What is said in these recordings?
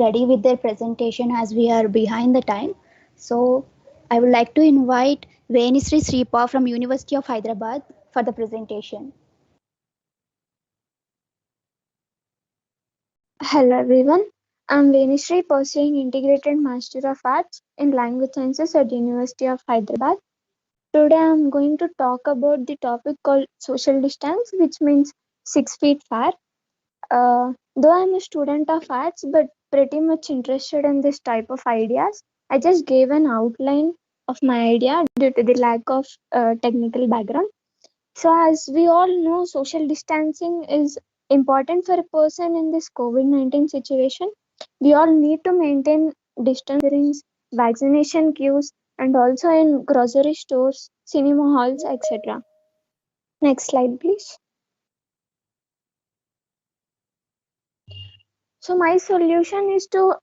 ready with their presentation as we are behind the time. So I would like to invite Venisri Sripa from University of Hyderabad for the presentation. Hello everyone, I'm Venishri pursuing Integrated Master of Arts in Language Sciences at University of Hyderabad. Today I'm going to talk about the topic called social distance, which means 6 feet far. Though I'm a student of arts but pretty much interested in this type of ideas, I just gave an outline of my idea due to the lack of technical background. So, as we all know, social distancing is important for a person in this COVID-19 situation. We all need to maintain distance gatherings, vaccination queues, and also in grocery stores, cinema halls, etc. Next slide, please. So, my solution is to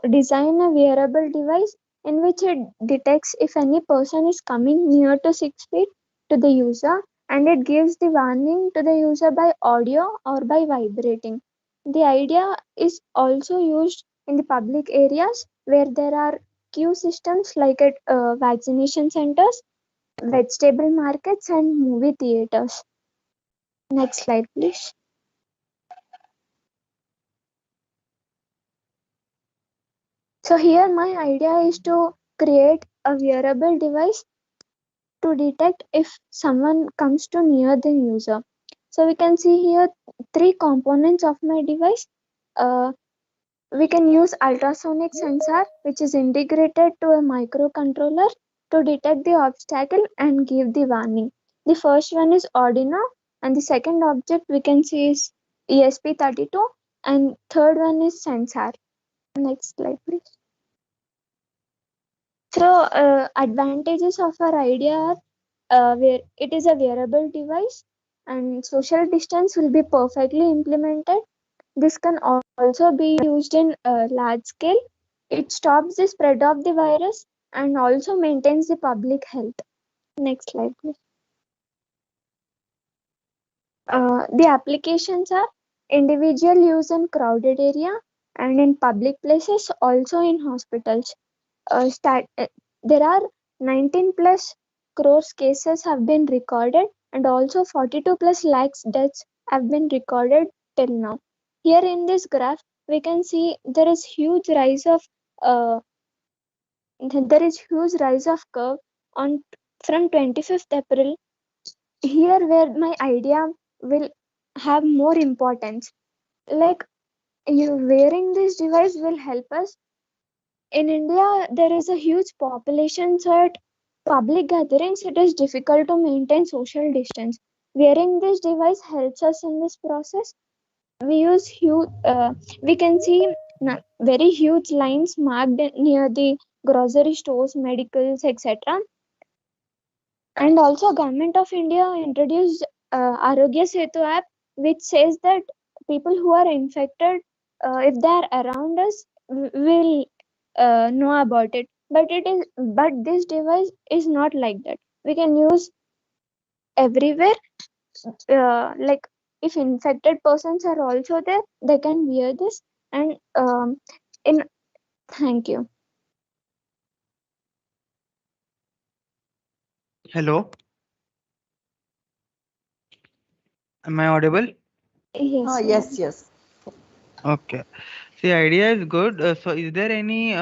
design a wearable device in which it detects if any person is coming near to 6 feet to the user, and it gives the warning to the user by audio or by vibrating. The idea is also used in the public areas where there are queue systems like at vaccination centers, vegetable markets, and movie theaters. Next slide, please. So here my idea is to create a wearable device to detect if someone comes to near the user. So we can see here three components of my device. We can use ultrasonic sensor which is integrated to a microcontroller to detect the obstacle and give the warning. The first one is Arduino, and the second object we can see is ESP32, and third one is sensor. Next slide, please. So advantages of our idea are where it is a wearable device and social distance will be perfectly implemented. This can also be used in large scale. It stops the spread of the virus and also maintains the public health. Next slide, please. The applications are individual use in crowded area and in public places, also in hospitals. There are 19 plus crores cases have been recorded, and also 42 plus lakhs deaths have been recorded till now. Here in this graph, we can see there is huge rise of curve on from 25th April. Here where my idea will have more importance. Like you wearing this device will help us. In India, there is a huge population, so at public gatherings, it is difficult to maintain social distance. Wearing this device helps us in this process. We can see very huge lines marked near the grocery stores, medicals, etc. And also, Government of India introduced Arogya Setu app, which says that people who are infected, if they are around us, will know about it. But this device is not like that. We can use everywhere. Like if infected persons are also there, they can wear this. And in thank you. Hello, am I audible? Yes. Yes. Okay. The idea is good. So, is there any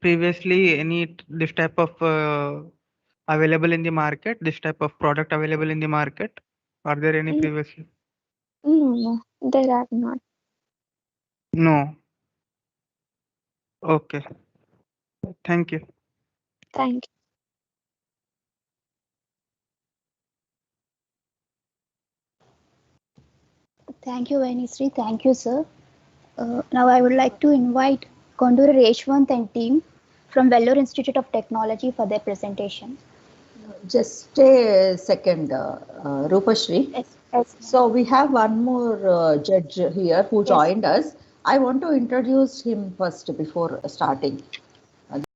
previously this type of available in the market? This type of product available in the market? Are there any previously? No, there are not. No. Okay. Thank you. Thank you. Thank you, Venisri. Thank you, sir. Now I would like to invite Kondur Reshwant and team from Vellore Institute of Technology for their presentation. Just a second, Rupashri. Yes. So we have one more judge here who joined us. I want to introduce him first before starting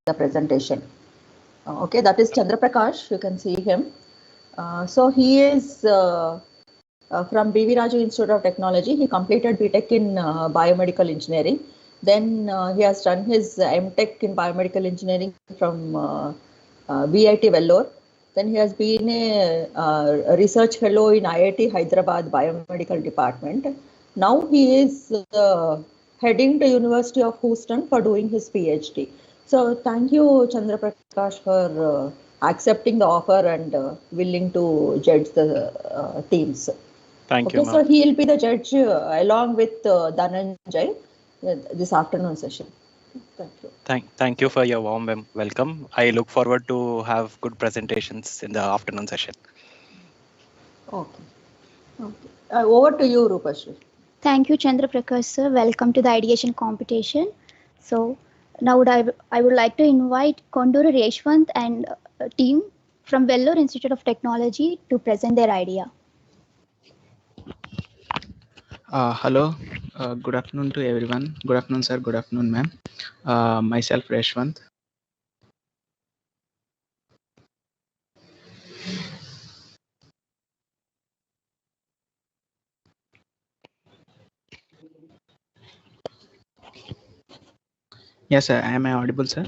the presentation. Okay, that is Chandra Prakash. You can see him. So he is from BV Raju Institute of Technology. He completed BTech in biomedical engineering. Then he has done his MTech in biomedical engineering from VIT Vellore. Then he has been a research fellow in IIT Hyderabad Biomedical Department. Now he is heading to University of Houston for doing his PhD. So thank you, Chandra Prakash, for accepting the offer and willing to judge the teams. Thank you, Okay, ma'am. so he will be the judge along with Dhananjay this afternoon session. Thank you. Thank you for your warm welcome. I look forward to have good presentations in the afternoon session. Okay. Over to you, Rupashri. Thank you, Chandra Prakash sir. Welcome to the ideation competition. So now I would like to invite Konduru Reshwant and team from Vellore Institute of Technology to present their idea. Hello, good afternoon to everyone. Good afternoon, sir. Good afternoon, ma'am. Myself, Reshwant. Yes, sir. Am I audible, sir?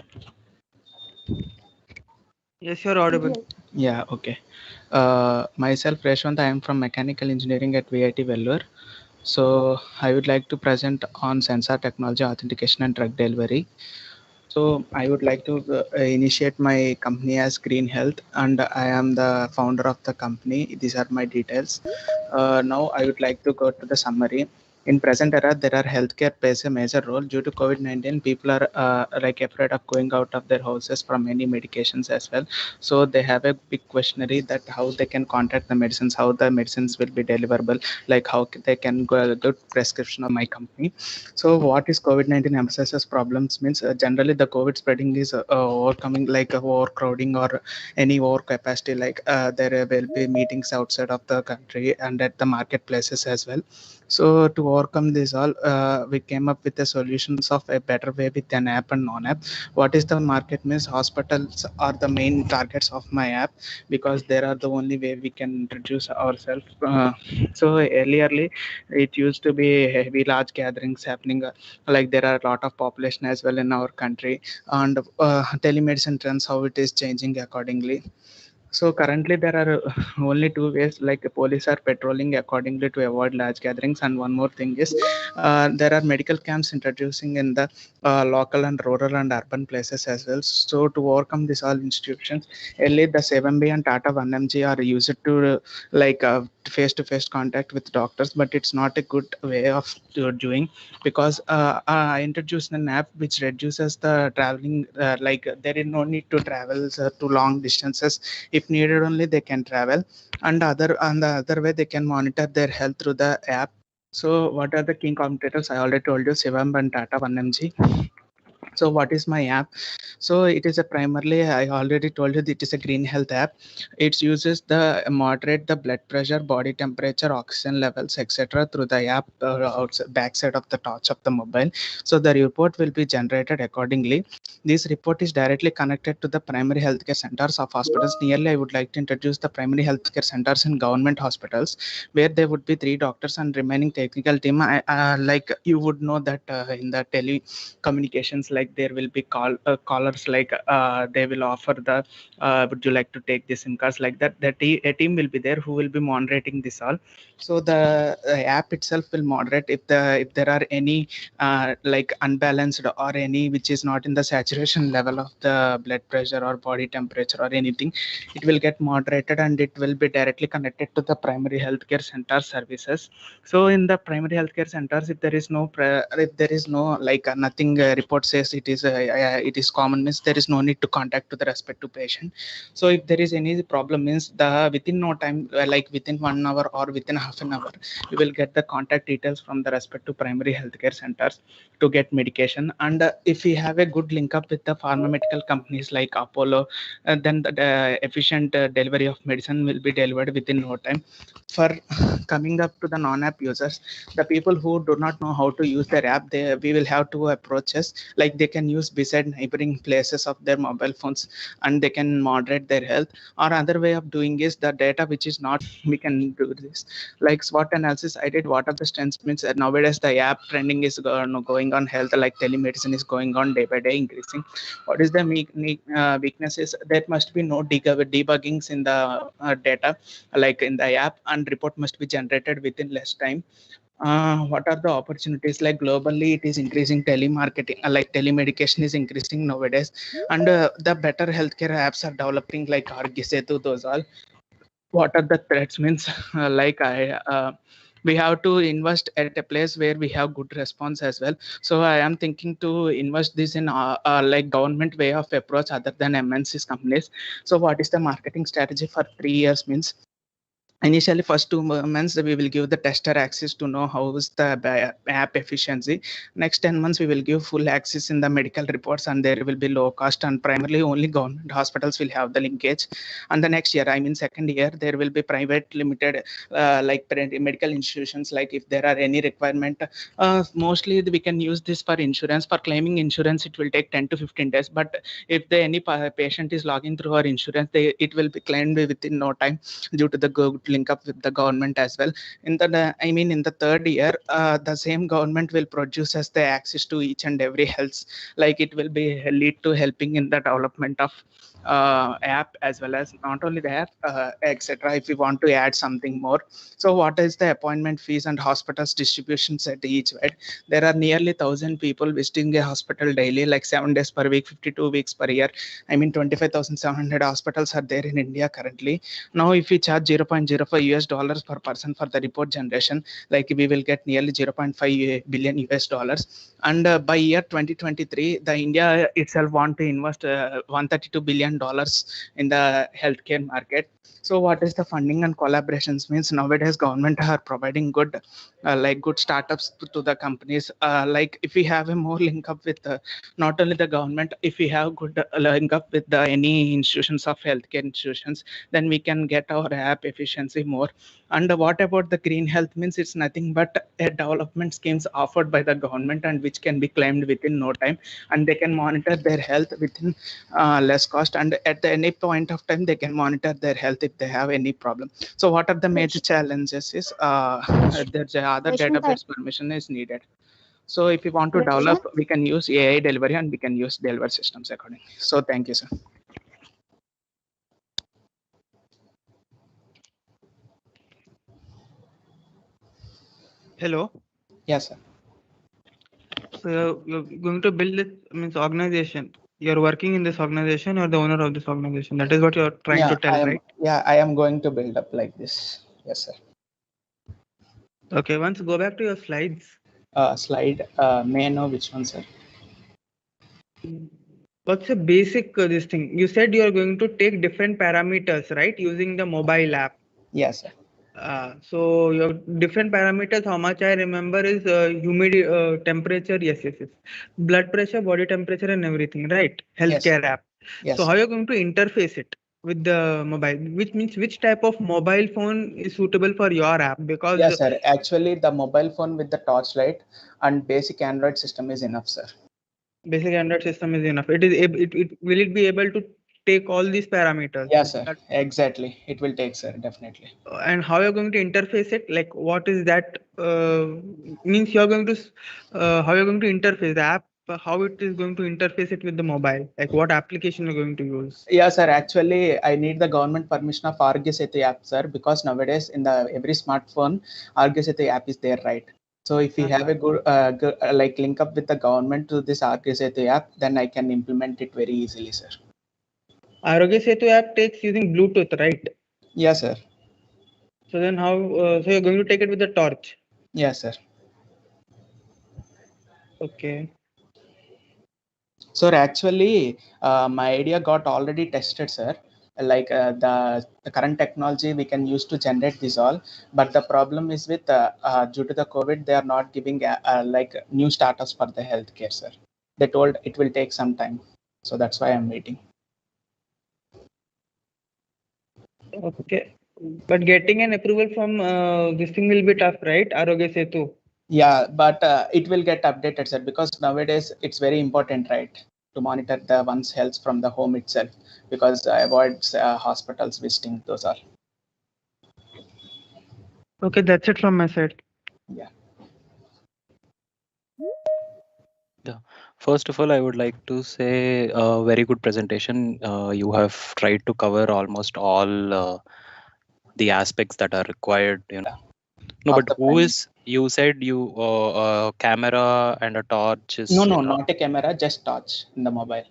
Yes, you're audible. Yeah, okay. Myself, Reshwant. I am from Mechanical Engineering at VIT Vellore. So I would like to present on sensor technology, authentication, and drug delivery. So I would like to initiate my company as Green Health, and I am the founder of the company. These are my details. Now I would like to go to the summary. In present era, there are healthcare plays a major role due to COVID-19. People are like afraid of going out of their houses from any medications as well. So they have a big questionnaire that how they can contact the medicines, how the medicines will be deliverable, like how they can go a good prescription of my company. So what is COVID-19 emphasizes problems means generally the COVID spreading is overcoming like overcrowding or any overcapacity, like there will be meetings outside of the country and at the marketplaces as well. So to overcome this all, we came up with the solutions of a better way with an app and non-app. What is the market means hospitals are the main targets of my app because they are the only way we can introduce ourselves. So earlierly it used to be heavy large gatherings happening, like there are a lot of population as well in our country, and telemedicine trends how it is changing accordingly. So currently there are only two ways, like police are patrolling accordingly to avoid large gatherings, and one more thing is there are medical camps introducing in the local and rural and urban places as well. So to overcome these all institutions, early the 7B and Tata 1mg are used to like face-to-face contact with doctors, but it's not a good way of doing, because I introduced an app which reduces the traveling, like there is no need to travel to long distances. If needed only they can travel, and on the other way they can monitor their health through the app. So what are the key competitors? I already told you, Shivam and Tata 1mg. So what is my app? So it is a primarily, I already told you, it is a Green Health app. It uses the moderate the blood pressure, body temperature, oxygen levels, etc. through the app backside of the touch of the mobile. So the report will be generated accordingly. This report is directly connected to the primary healthcare centers of hospitals. Nearly, I would like to introduce the primary healthcare centers in government hospitals, where there would be 3 doctors and remaining technical team. Like you would know that in the telecommunications, like there will be callers, like they will offer the would you like to take this SIM cards, like that. A team will be there who will be moderating this all. So the app itself will moderate if there are any like unbalanced or any which is not in the saturation level of the blood pressure or body temperature or anything. It will get moderated and it will be directly connected to the primary healthcare center services. So in the primary healthcare centers, if there is no like nothing report says it is common, means there is no need to contact to the respective patient. So if there is any problem, means the within no time, like within 1 hour or within half an hour, you will get the contact details from the respective primary healthcare centers to get medication. And if we have a good link up with the pharmaceutical companies like Apollo, then the efficient delivery of medicine will be delivered within no time. For coming up to the non-app users, the people who do not know how to use their app, we will have two approaches. Like they can use beside neighboring places of their mobile phones, and they can moderate their health. Or other way of doing is the data which is not, we can do this like SWOT analysis. I did what are the strengths, means that nowadays the app trending is going on health, like telemedicine is going on day by day increasing. What is the weaknesses? There must be no debuggings in the data, like in the app, and report must be generated within less time. What are the opportunities? Like globally, it is increasing telemarketing, like telemedication is increasing nowadays, and the better healthcare apps are developing, like Argisetu, those all. What are the threats? Means like we have to invest at a place where we have good response as well. So I am thinking to invest this in like government way of approach other than MNCs companies. So what is the marketing strategy for 3 years? Means initially first 2 months we will give the tester access to know how is the app efficiency. Next 10 months we will give full access in the medical reports, and there will be low cost, and primarily only government hospitals will have the linkage. And the next year, I mean second year, there will be private limited like medical institutions, like if there are any requirement, mostly we can use this for insurance. For claiming insurance it will take 10 to 15 days, but if any patient is logging through our insurance, it will be claimed within no time, due to the good link up with the government as well. In the in the third year, the same government will produce us the access to each and every health, like it will be lead to helping in the development of app, as well as not only the app, etc. If we want to add something more. So what is the appointment fees and hospitals distributions at each bed? There are nearly 1,000 people visiting a hospital daily, like 7 days per week, 52 weeks per year. 25,700 hospitals are there in India currently. Now if we charge $0.05 per person for the report generation, like we will get nearly 0.5 billion US dollars. And by year 2023, the India itself want to invest $132 billion in the healthcare market. So what is the funding and collaborations? Means nowadays government are providing good like good startups to the companies. Like if we have a more link up with not only the government, if we have good link up with the any institutions of healthcare institutions, then we can get our app efficiency more. And what about the green health? Means it's nothing but a development schemes offered by the government, and which can be claimed within no time, and they can monitor their health within less cost, and at any point of time they can monitor their health if they have any problem. So what are the major challenges is there's other database permission is needed. So if we want to develop, we can use AI delivery, and we can use delivery systems accordingly. So thank you, sir. Hello. Yes, sir. You're going to build this means organization. You're working in this organization, or the owner of this organization. That is what you're trying to tell, right? Yeah, I am going to build up like this. Yes, sir. Okay, once go back to your slides. Slide, may I know which one, sir? What's the basic this thing? You said you are going to take different parameters, right? Using the mobile app. Yes, sir. So your different parameters, how much I remember is humidity, temperature, yes, blood pressure, body temperature, and everything, right? Healthcare Yes. app. Yes. So how you're going to interface it with the mobile, which means which type of mobile phone is suitable for your app? Because yes, sir. Actually, the mobile phone with the torchlight and basic Android system is enough, sir. Basic Android system is enough. Will it be able to take all these parameters? Yes, sir. Exactly. It will take, sir. Definitely. And how you're going to interface it? Like what is that? Means you're going to how you're going to interface the app? How it is going to interface it with the mobile? Like what application you're going to use? Yeah, sir. Actually, I need the government permission of Argisetu app, sir, because nowadays in the every smartphone, Argisetu app is there, right? So if we have a good, like link up with the government to this Argisetu app, then I can implement it very easily, sir. Arogya Setu app takes using Bluetooth, right? Yes, sir. So then how? So you're going to take it with the torch? Yes, sir. Okay. So actually, my idea got already tested, sir. Like the current technology we can use to generate this all, but the problem is with due to the COVID, they are not giving like new startups for the healthcare, sir. They told it will take some time, so that's why I'm waiting. Okay, but getting an approval from this thing will be tough, right? Arogya Setu. Yeah, but it will get updated, sir, because nowadays it's very important, right, to monitor the one's health from the home itself, because avoids hospitals visiting. Those are. Okay, that's it from my side. Yeah. First of all, I would like to say very good presentation. You have tried to cover almost all the aspects that are required. No, Of but the who plan. is? You said you camera and a torch is No, not a camera, just touch in the mobile.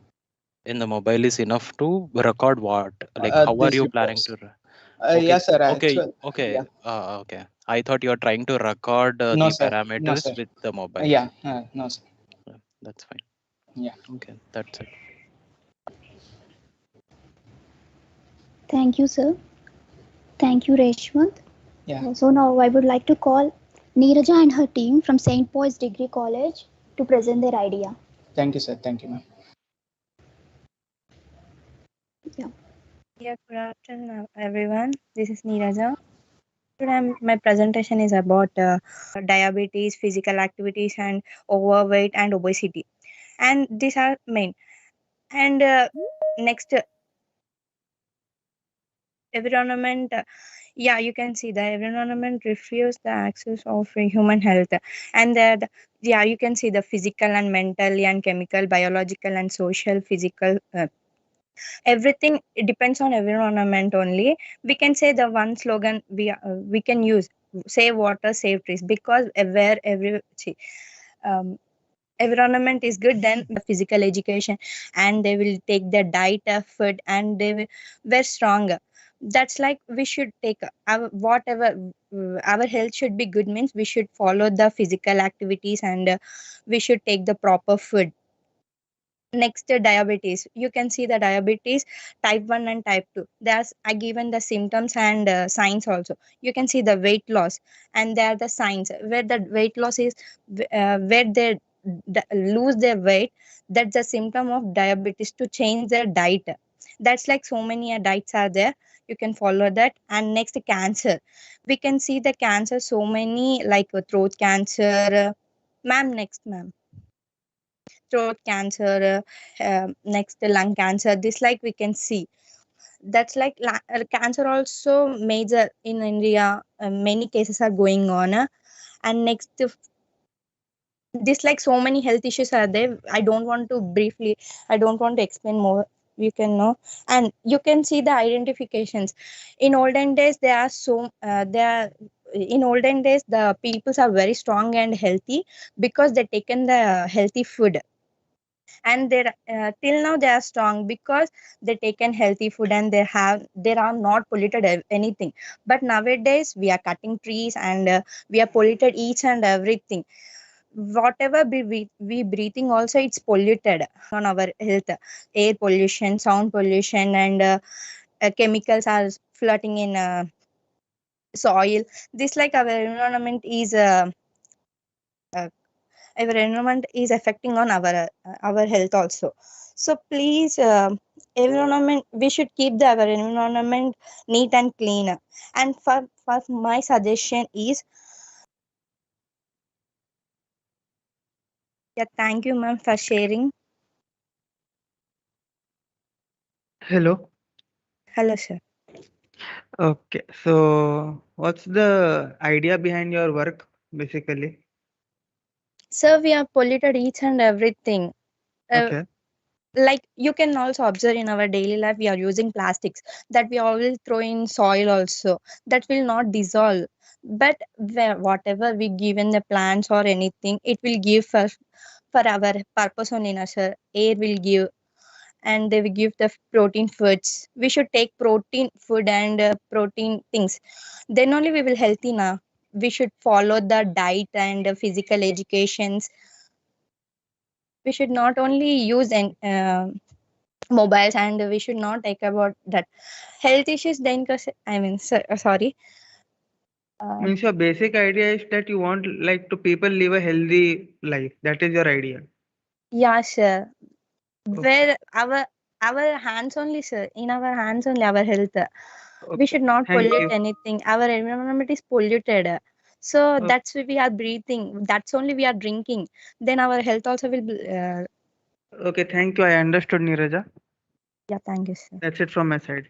in the mobile is enough to record what? Like, how are These you planning reports. to? Okay, Yes, sir. okay, Actually, okay, yeah. okay. I thought you are trying to record No, the sir. No, parameters sir. with the mobile. Yeah, no, sir. Yeah, that's fine. Yeah. Okay, that's it. Thank you, sir. Thank you, Reshwant. Yeah. So now I would like to call Neeraja and her team from St. Paul's Degree College to present their idea. Thank you, sir. Thank you, ma'am. Yeah, good afternoon, everyone. This is Neeraja. Today, my presentation is about diabetes, physical activities, and overweight and obesity. And these are main. And next, environment. Yeah, you can see the environment refuse the access of human health, and that yeah, you can see the physical and mentally and chemical, biological and social, physical. Everything it depends on environment only. We can say the one slogan we can use: save water, save trees, because where environment is good, then the physical education, and they will take the diet of food, and they will we're stronger. That's like we should take our whatever our health should be good, means we should follow the physical activities, and we should take the proper food. Next, diabetes. You can see the diabetes type 1 and type 2. There's I given the symptoms and signs also. You can see the weight loss, and there are the signs where the weight loss is where they lose their weight. That's the symptom of diabetes, to change their diet. That's like so many diets are there. You can follow that. And next, cancer. We can see the cancer, so many, like throat cancer. Ma'am, next, ma'am. Throat cancer, next lung cancer. This like we can see. That's like cancer also major in India. Many cases are going on. And next, this like so many health issues are there. I don't want to explain more. You can know. And you can see the identifications. In olden days, in olden days, the peoples are very strong and healthy because they taken the healthy food, and they're till now they are strong because they taken healthy food, and they are not polluted anything. But nowadays we are cutting trees, and we are polluted each and everything. Whatever we breathing also, it's polluted on our health. Air pollution, sound pollution, and chemicals are floating in soil. This like uh, our environment is affecting on our health also. So please, environment, we should keep our environment neat and clean. And for my suggestion is, yeah, thank you, ma'am, for sharing. Hello. Hello, sir. Okay, so what's the idea behind your work, basically? Sir, we have polluted each and everything. Okay. Like you can also observe in our daily life, we are using plastics that we always throw in soil also, that will not dissolve. But whatever we give in the plants or anything, it will give for our purpose only, na, sir. Air will give, and they will give the protein foods. We should take protein food and protein things, then only we will healthy now. We should follow the diet and physical educations. We should not only use mobiles, and we should not take about that health issues then, I mean, sorry. Means your basic idea is that you want like to people live a healthy life. That is your idea. Yeah, sir. Okay. Where our hands only, sir. In our hands only, our health. We Okay. should not Thank pollute you. anything. Our environment is polluted. So Okay. that's why we are breathing. That's only we are drinking. Then our health also will be. Okay, thank you. I understood, Neeraja. Yeah, thank you, sir. That's it from my side.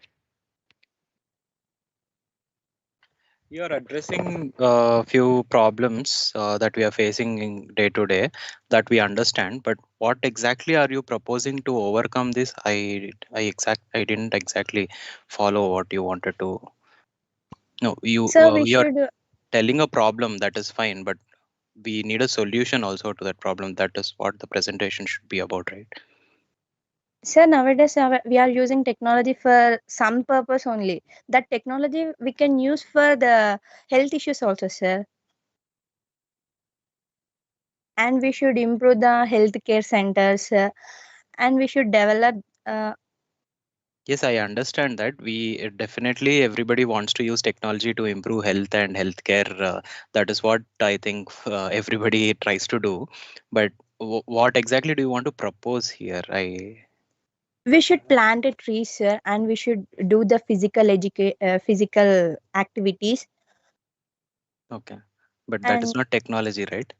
You're addressing a few problems that we are facing in day to day that we understand, but what exactly are you proposing to overcome this? I didn't exactly follow what you wanted to. No, So we you're should. telling a problem, that is fine, but we need a solution also to that problem. That is what the presentation should be about, right? Sir, nowadays we are using technology for some purpose only. That technology we can use for the health issues also, sir. And we should improve the healthcare centers, and we should develop. Yes, I understand that. We definitely, everybody wants to use technology to improve health and healthcare. That is what I think everybody tries to do. But what exactly do you want to propose here? We should plant a tree, sir, and we should do the physical activities. Okay, but that is And not technology, right?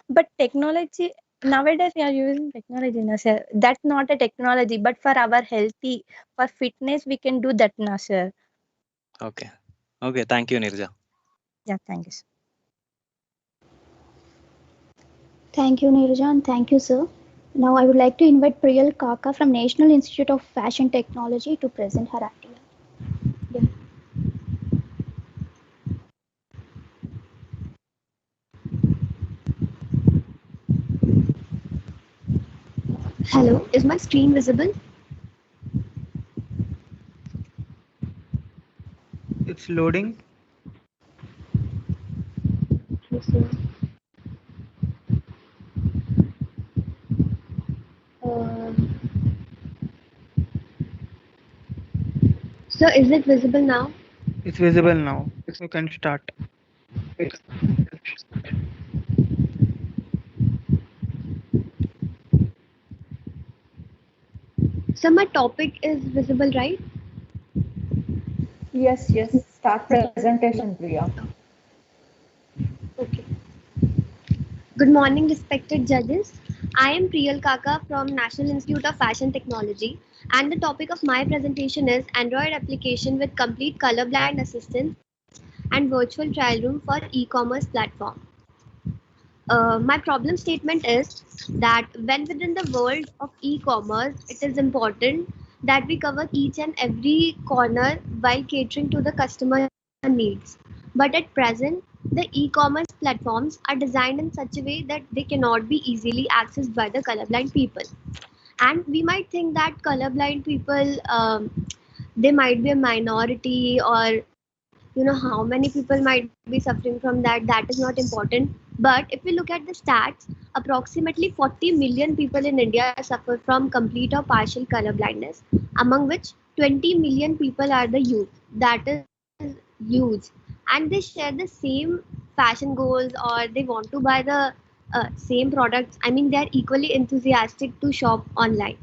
but technology nowadays we are using technology, na sir. That's not a technology, but for our healthy, for fitness, we can do that, na sir. Okay. Okay, thank you, Nirja. Yeah, thank you, sir. Thank you, Neeraja, and thank you, sir. Now I would like to invite Priyal Kaka from National Institute of Fashion Technology to present her idea. Yeah. Hello, is my screen visible? It's loading. Yes, sir. Uh, so is it visible now? It's visible now. You can start. So my topic is visible, right? Yes, start presentation, Priya. Okay. Good morning, respected judges. I am Priyal Kaka from National Institute of Fashion Technology, and the topic of my presentation is Android application with complete colorblind assistance and virtual trial room for e-commerce platform. My problem statement is that when within the world of e-commerce, it is important that we cover each and every corner while catering to the customer needs. But at present, the e-commerce platforms are designed in such a way that they cannot be easily accessed by the colorblind people. And we might think that colorblind people, they might be a minority, or how many people might be suffering from that is not important. But if we look at the stats, approximately 40 million people in India suffer from complete or partial color blindness, among which 20 million people are the youth. That is huge, and they share the same fashion goals, or they want to buy the same products. I mean, they are equally enthusiastic to shop online,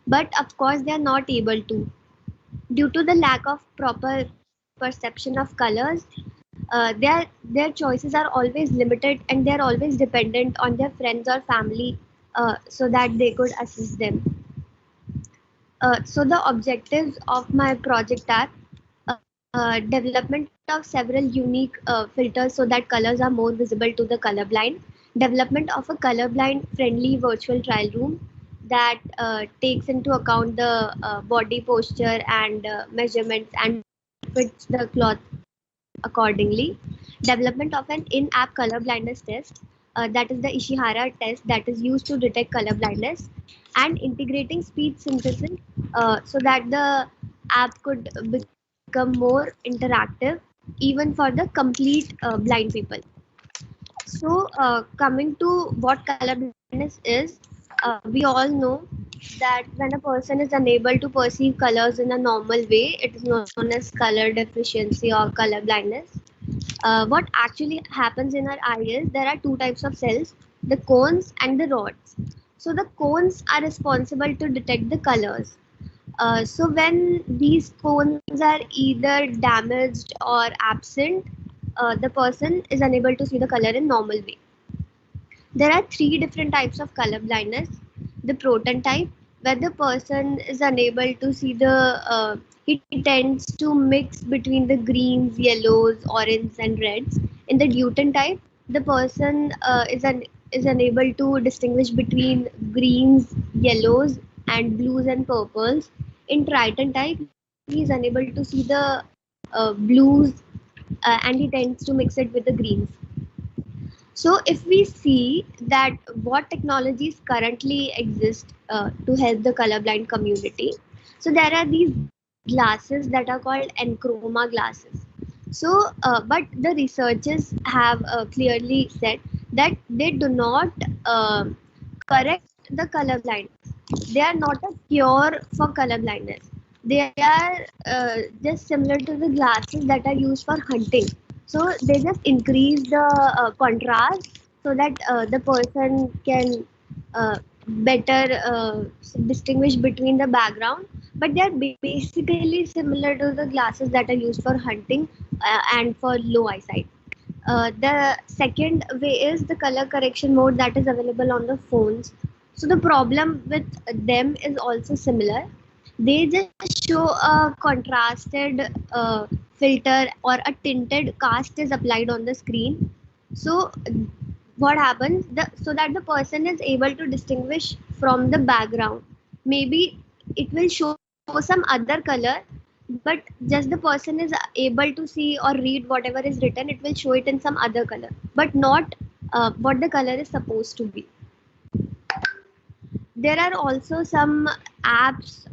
but of course they are not able to due to the lack of proper perception of colors. Their choices are always limited, and they're always dependent on their friends or family, so that they could assist them. So the objectives of my project are development of several unique filters so that colors are more visible to the colorblind, development of a colorblind friendly virtual trial room that takes into account the body posture and measurements and fits the cloth accordingly, development of an in-app color blindness test, that is the Ishihara test that is used to detect color blindness, and integrating speech synthesis so that the app could become more interactive even for the complete blind people. So coming to what color blindness is, we all know that when a person is unable to perceive colors in a normal way, it is known as color deficiency or color blindness. What actually happens in our eye is there are two types of cells, the cones and the rods. So the cones are responsible to detect the colors. So when these cones are either damaged or absent, the person is unable to see the color in normal way. There are three different types of color blindness. The proton type, where the person is unable to see he tends to mix between the greens, yellows, orange, and reds. In the Deuton type, the person is unable to distinguish between greens, yellows, and blues and purples. In Triton type, he is unable to see the blues, and he tends to mix it with the greens. So if we see that what technologies currently exist to help the colorblind community, so there are these glasses that are called Enchroma glasses. So, but the researchers have clearly said that they do not correct the color blindness. They are not a cure for color blindness. They are just similar to the glasses that are used for hunting. So they just increase the contrast so that the person can better distinguish between the background. But they are basically similar to the glasses that are used for hunting and for low eyesight. The second way is the color correction mode that is available on the phones. So the problem with them is also similar. They just show a contrasted filter or a tinted cast is applied on the screen. So what happens so that the person is able to distinguish from the background. Maybe it will show some other color, but just the person is able to see or read whatever is written, it will show it in some other color, but not what the color is supposed to be. There are also some apps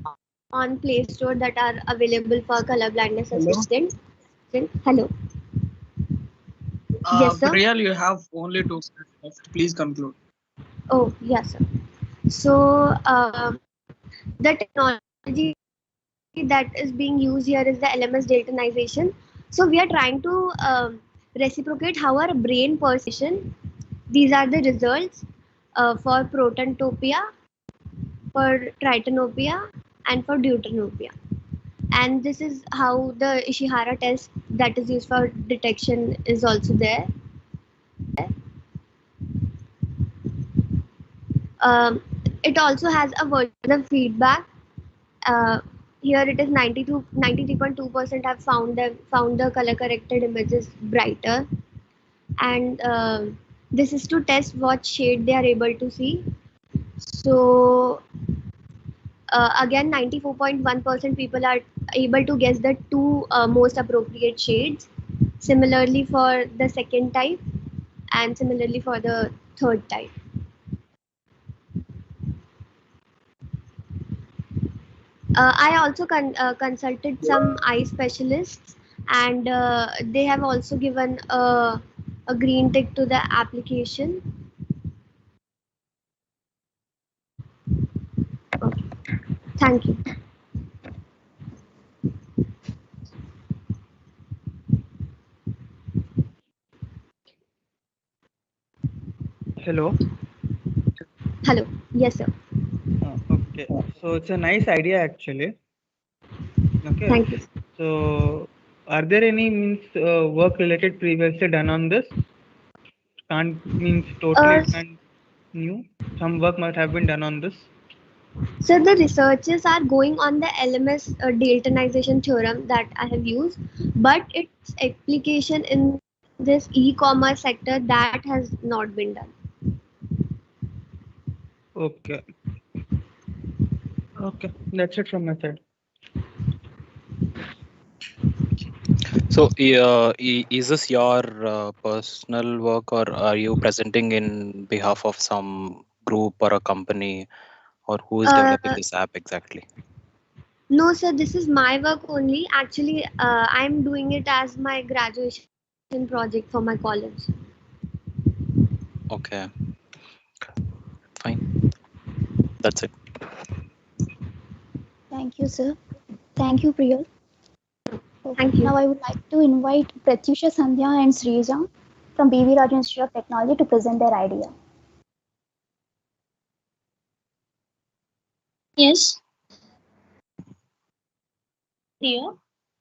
on Play Store that are available for color blindness assistant. Hello. Yes, sir. Priyal, you have only 2 minutes left. Please conclude. Oh, yes, sir. So the technology that is being used here is the LMS Daltonization. So we are trying to reciprocate how our brain perception. These are the results for Protantopia, for Tritonopia, and for Deuteranopia. And this is how the Ishihara test that is used for detection is also there. It also has a version of feedback. Here it is 93.2% have found the color corrected images brighter, and this is to test what shade they are able to see. So again, 94.1% people are able to guess the two most appropriate shades. Similarly for the second type, and similarly for the third type. I also consulted some eye specialists, and they have also given a green tick to the application. Okay. Thank you. Hello. Hello. Yes, sir. Okay. So it's a nice idea actually. Okay. Thank you. So are there any work related previously done on this? Can't means totally and new. Some work might have been done on this. So the researchers are going on the LMS Daltonization theorem that I have used, but its application in this e-commerce sector that has not been done. Okay. Okay, that's it from my side. So, is this your personal work, or are you presenting in behalf of some group or a company, or who is developing this app exactly? No, sir, this is my work only. Actually, I'm doing it as my graduation project for my college. Okay, fine. That's it. Thank you, sir. Thank you, Priyal. Thank you. Now I would like to invite Pratyusha, Sandhya, and Srija from B.V. Raju Institute of Technology to present their idea. Yes. Here.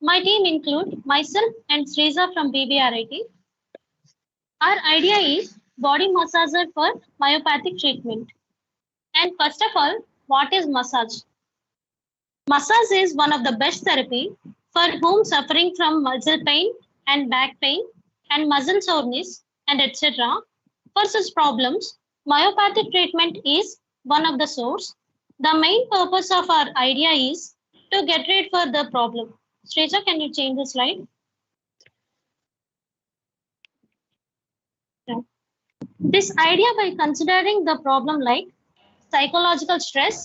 My team include myself and Sriza from BBRIT. Our idea is body massager for myopathic treatment. And first of all, what is massage? Massage is one of the best therapy for whom suffering from muscle pain and back pain and muscle soreness and etc. For such problems, myopathic treatment is one of the source. The main purpose of our idea is to get rid for the problem. Sreja, can you change the slide? Yeah. This idea by considering the problem like psychological stress,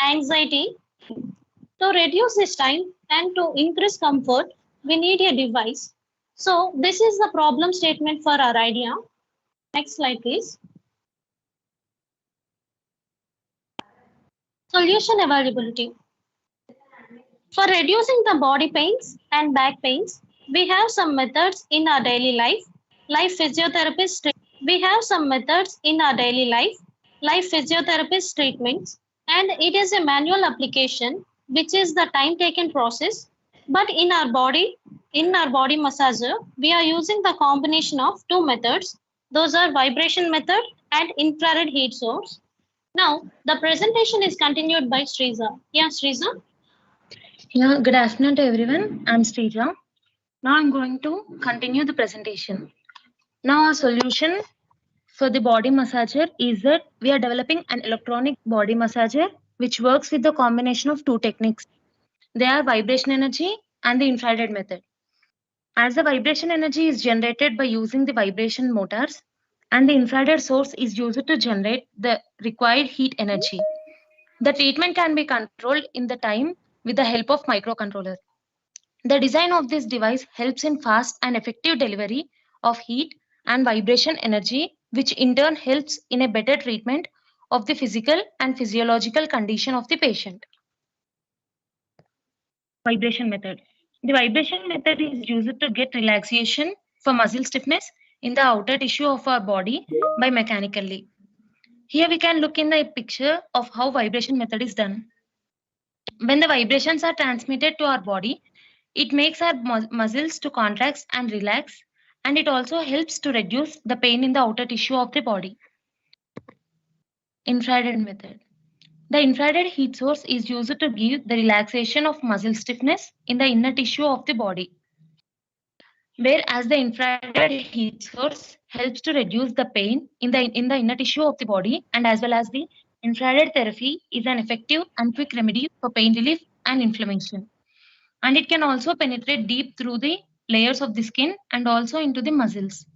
anxiety, to reduce this time and to increase comfort, we need a device. So this is the problem statement for our idea. Next slide, please. Solution availability. For reducing the body pains and back pains, we have some methods in our daily life. Life physiotherapist, we have some methods in our daily life. Life physiotherapist treatments, and it is a manual application, which is the time taken process. But in our body massager, we are using the combination of two methods. Those are vibration method and infrared heat source. Now, the presentation is continued by Sriza. Yeah, Sriza. Yeah, good afternoon to everyone. I'm Srija. Now I'm going to continue the presentation. Now our solution for the body massager is that we are developing an electronic body massager which works with the combination of two techniques. They are vibration energy and the infrared method. As the vibration energy is generated by using the vibration motors, and the infrared source is used to generate the required heat energy. The treatment can be controlled in the time with the help of microcontroller. The design of this device helps in fast and effective delivery of heat and vibration energy, which in turn helps in a better treatment of the physical and physiological condition of the patient. Vibration method. The vibration method is used to get relaxation for muscle stiffness in the outer tissue of our body by mechanically. Here we can look in the picture of how vibration method is done. When the vibrations are transmitted to our body, it makes our muscles to contract and relax, and it also helps to reduce the pain in the outer tissue of the body. Infrared method. The infrared heat source is used to give the relaxation of muscle stiffness in the inner tissue of the body. Whereas the infrared heat source helps to reduce the pain in the inner tissue of the body, and as well as the infrared therapy is an effective and quick remedy for pain relief and inflammation. And it can also penetrate deep through the layers of the skin and also into the muscles.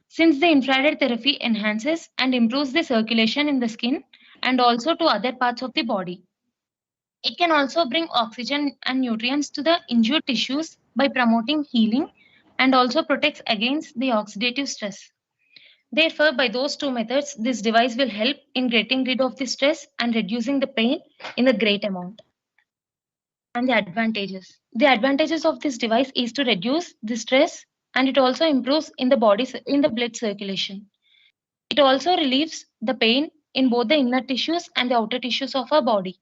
Since the infrared therapy enhances and improves the circulation in the skin and also to other parts of the body. It can also bring oxygen and nutrients to the injured tissues by promoting healing and also protects against the oxidative stress. Therefore, by those two methods, this device will help in getting rid of the stress and reducing the pain in a great amount. And the advantages. The advantages of this device is to reduce the stress, and it also improves in the blood circulation. It also relieves the pain in both the inner tissues and the outer tissues of our body.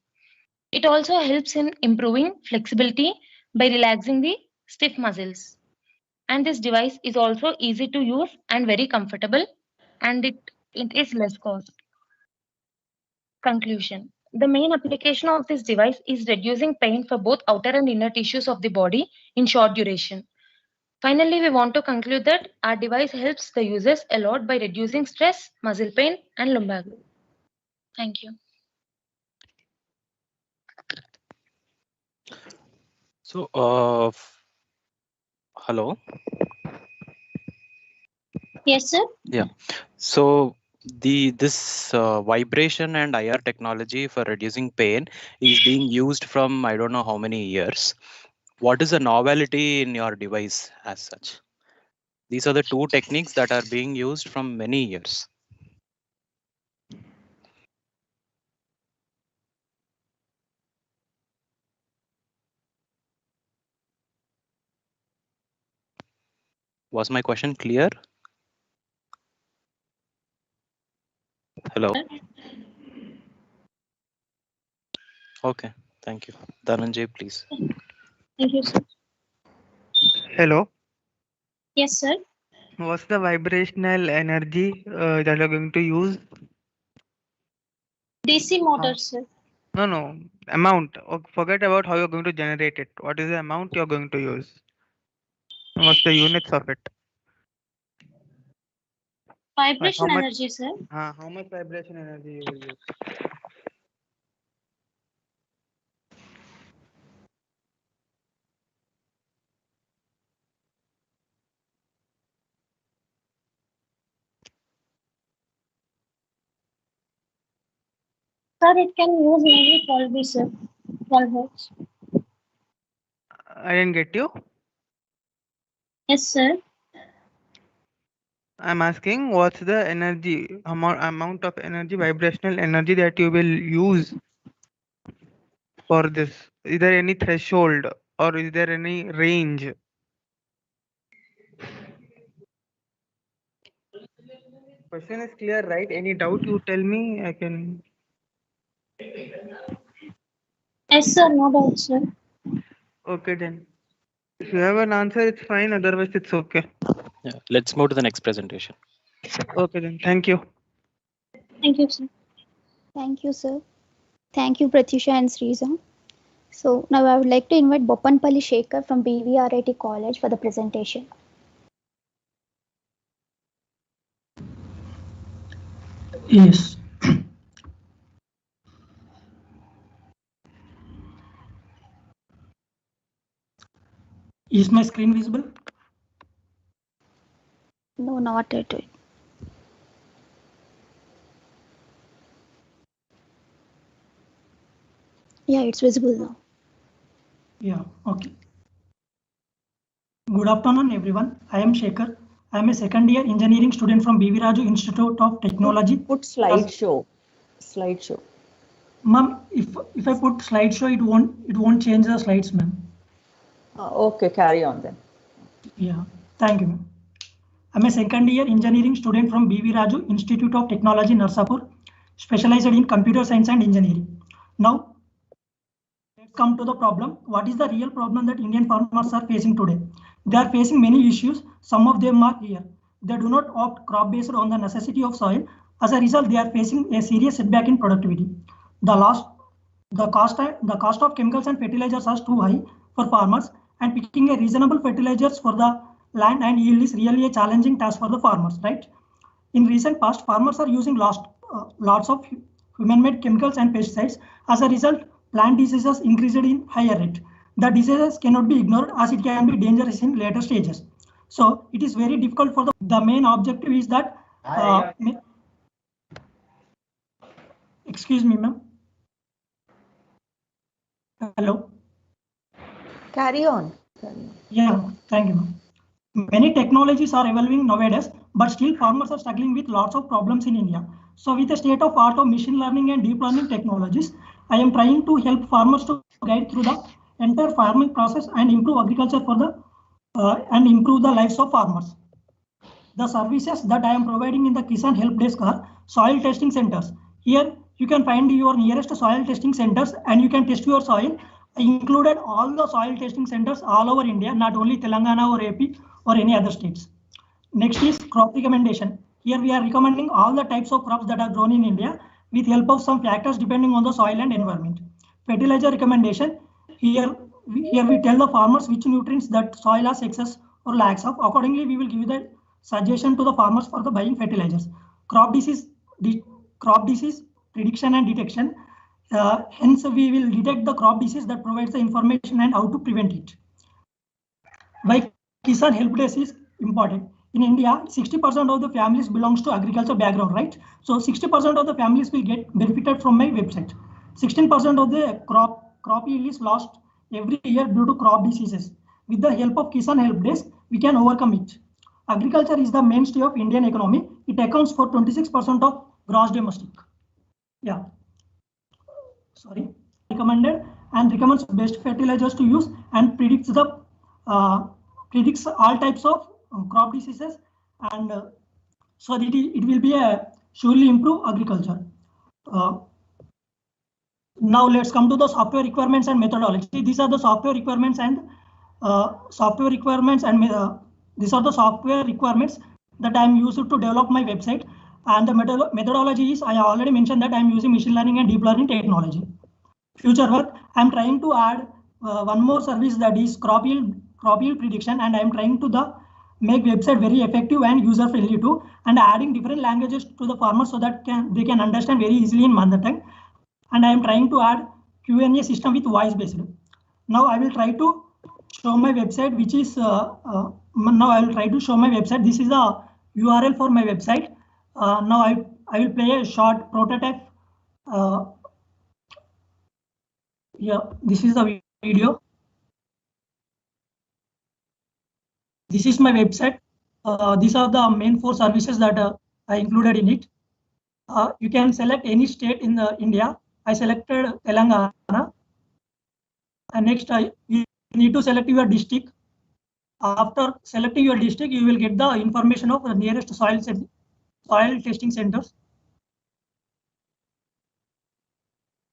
It also helps in improving flexibility by relaxing the stiff muscles. And this device is also easy to use and very comfortable, and it is less cost. Conclusion. The main application of this device is reducing pain for both outer and inner tissues of the body in short duration. Finally, we want to conclude that our device helps the users a lot by reducing stress, muscle pain, and lumbago. Thank you. So, hello. Yes, sir. Yeah. So this vibration and IR technology for reducing pain is being used from I don't know how many years. What is the novelty in your device as such? These are the two techniques that are being used from many years. Was my question clear? Hello. Okay, thank you. Dhananjay, please. Thank you, sir. Hello. Yes, sir. What's the vibrational energy that you're going to use? DC motor, sir. No, amount. Forget about how you're going to generate it. What is the amount you're going to use? And what's the units of it? Vibration How much? energy, sir. How much vibration energy you will use? Sir, it can use mainly 12 V, sir. 12 volts. I didn't get you. Yes, sir. I'm asking what's the energy amount of energy, vibrational energy that you will use for this? Is there any threshold or is there any range? Question is clear, right? Any doubt you tell me, I can. Yes, sir. No doubt, sir. Okay then. If you have an answer, it's fine. Otherwise, it's okay. Yeah, let's move to the next presentation. Okay then. Thank you. Thank you, sir. Thank you, sir. Thank you, Pratyusha and Sriza. So now I would like to invite Bopanpalli Shekhar from BVRIT College for the presentation. Yes. Is my screen visible? No, not at all. Yeah, it's visible now. Yeah, okay. Good afternoon, everyone. I am Shekhar. I am a second year engineering student from B.V. Raju Institute of Technology. Put slideshow. Slideshow. Ma'am, if I put slideshow, it won't change the slides, ma'am. Okay, carry on then. Yeah, thank you, ma'am. I'm a second year engineering student from B.V. Raju Institute of Technology, Narsapur, specialized in computer science and engineering. Now, let's come to the problem. What is the real problem that Indian farmers are facing today? They are facing many issues. Some of them are here. They do not opt crop based on the necessity of soil. As a result, they are facing a serious setback in productivity. The cost of chemicals and fertilizers are too high for farmers, and picking a reasonable fertilizers for the land and yield is really a challenging task for the farmers, right? In recent past, farmers are using lots of human-made chemicals and pesticides. As a result, plant diseases increased in higher rate. The diseases cannot be ignored as it can be dangerous in later stages. So it is very difficult for the main objective is that. Excuse me, ma'am. Hello. Carry on. Yeah, thank you, ma'am. Many technologies are evolving nowadays, but still farmers are struggling with lots of problems in India. So with the state of art of machine learning and deep learning technologies, I am trying to help farmers to guide through the entire farming process and improve agriculture and improve the lives of farmers. The services that I am providing in the Kisan Help Desk are soil testing centers. Here you can find your nearest soil testing centers and you can test your soil. I included all the soil testing centers all over India, not only Telangana or AP or any other states. Next is crop recommendation. Here we are recommending all the types of crops that are grown in India with help of some factors depending on the soil and environment. Fertilizer recommendation. Here we tell the farmers which nutrients that soil has excess or lacks of. Accordingly, we will give the suggestion to the farmers for the buying fertilizers. Crop disease prediction and detection. Hence, we will detect the crop disease that provides the information and how to prevent it. Why Kisan Help Desk is important. In India, 60% of the families belongs to agriculture background, right? So 60% of the families will get benefited from my website. 16% of the crop yield is lost every year due to crop diseases. With the help of Kisan Help Desk, we can overcome it. Agriculture is the mainstay of Indian economy. It accounts for 26% of gross domestic. Yeah. Sorry. Recommended and recommends best fertilizers to use and predicts all types of crop diseases, and so that it will be surely improve agriculture. Now let's come to the software requirements and methodology. These are the software requirements and software requirements, and these are the software requirements that I am used to develop my website. And the methodology is, I already mentioned that I am using machine learning and deep learning technology. Future work, I am trying to add one more service, that is crop yield prediction, and I am trying to make website very effective and user friendly too, and adding different languages to the farmers so that they can understand very easily in mother tongue. And I am trying to add Q&A system with voice based. Now I will try to show my website, which is now I will try to show my website. This is the URL for my website. Now I will play a short prototype. Yeah, this is the video. This is my website. These are the main 4 services that I included in it. You can select any state in India. I selected Telangana. And next, you need to select your district. After selecting your district, you will get the information of the nearest soil testing centers.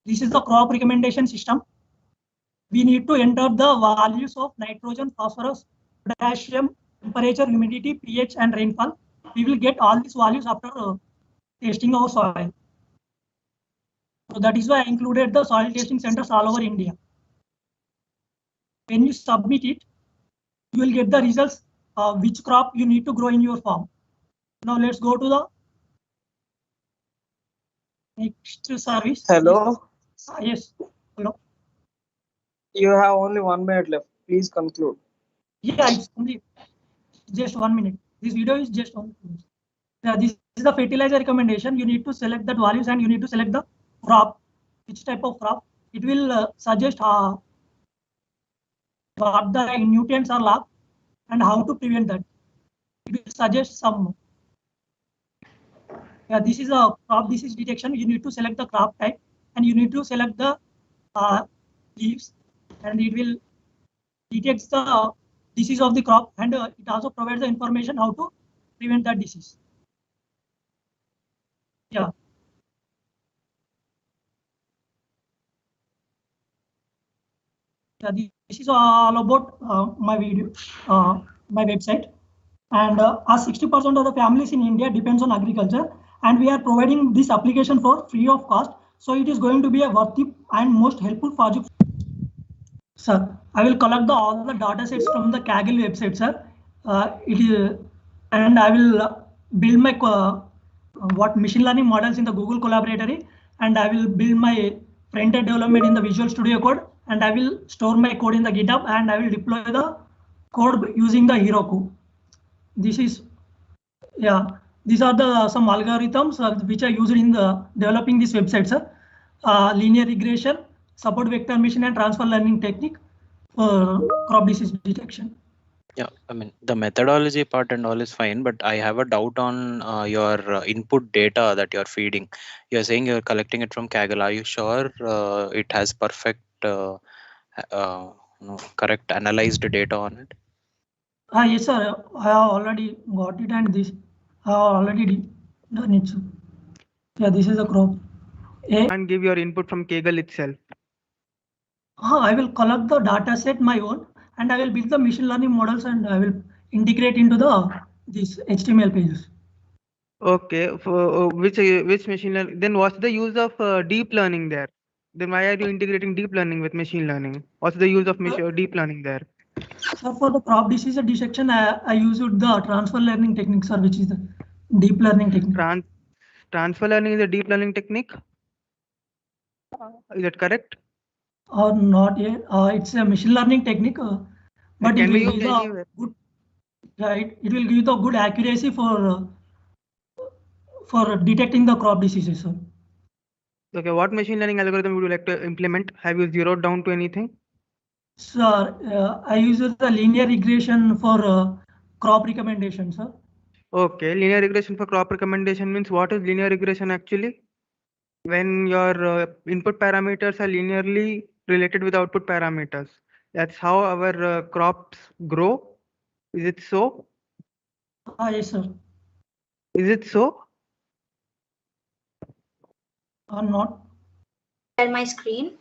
This is the crop recommendation system. We need to enter the values of nitrogen, phosphorus, potassium, temperature, humidity, pH, and rainfall. We will get all these values after testing our soil. So that is why I included the soil testing centers all over India. When you submit it, you will get the results which crop you need to grow in your farm. Now let's go to the next service. Hello. Yes. Hello. You have only 1 minute left. Please conclude. Yeah, it's only just 1 minute. This video is just 1 minute. Yeah, this is the fertilizer recommendation. You need to select the values and you need to select the crop, which type of crop. It will suggest what the nutrients are lack and how to prevent that. It will suggest some. Yeah, this is a crop disease detection. You need to select the crop type and you need to select the leaves, and it will detect the disease of the crop, and it also provides the information how to prevent that disease. Yeah. This is all about my video, my website. And as 60% of the families in India depends on agriculture, and we are providing this application for free of cost. So it is going to be a worthy and most helpful project. Sir, I will collect all the data sets from the Kaggle website, sir. And I will build my what machine learning models in the Google Colaboratory, and I will build my front-end development in the Visual Studio Code, and I will store my code in the GitHub, and I will deploy the code using the Heroku. This is, yeah, these are the some algorithms which are used in the developing this website, sir. Linear regression, support vector machine, and transfer learning technique for crop disease detection. Yeah, I mean, the methodology part and all is fine, but I have a doubt on your input data that you're feeding. You're saying you're collecting it from Kaggle. Are you sure it has perfect, correct analyzed data on it? Yes, sir. I have already got it, and this I have already done it. Sir. Yeah, this is a crop. And give your input from Kaggle itself. I will collect the data set my own, and I will build the machine learning models, and I will integrate into these HTML pages. Okay, for which machine learning? Then what's the use of deep learning there? Then why are you integrating deep learning with machine learning? What's the use of deep learning there? So for the crop disease detection, I used the transfer learning technique, sir, which is the deep learning technique. Transfer learning is a deep learning technique? Is that correct? Or not yet. It's a machine learning technique, but it will give the good. Right, it will give the good accuracy for detecting the crop diseases, sir. Okay, what machine learning algorithm would you like to implement? Have you zeroed down to anything? Sir, I use the linear regression for crop recommendation, sir. Okay, linear regression for crop recommendation means what is linear regression actually? When your input parameters are linearly related with output parameters. That's how our crops grow. Is it so? Yes, sir. Is it so? Or not? Share my screen.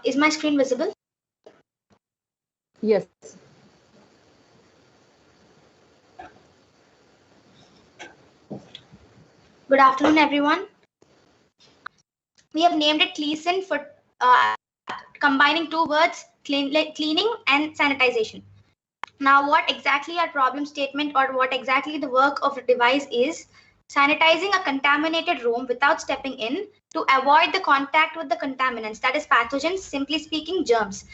Is my screen visible? Yes. Good afternoon, everyone. We have named it Cleason for combining two words, cleaning and sanitization. Now, what exactly our problem statement or what exactly the work of the device is? Sanitizing a contaminated room without stepping in to avoid the contact with the contaminants, that is pathogens, simply speaking, germs.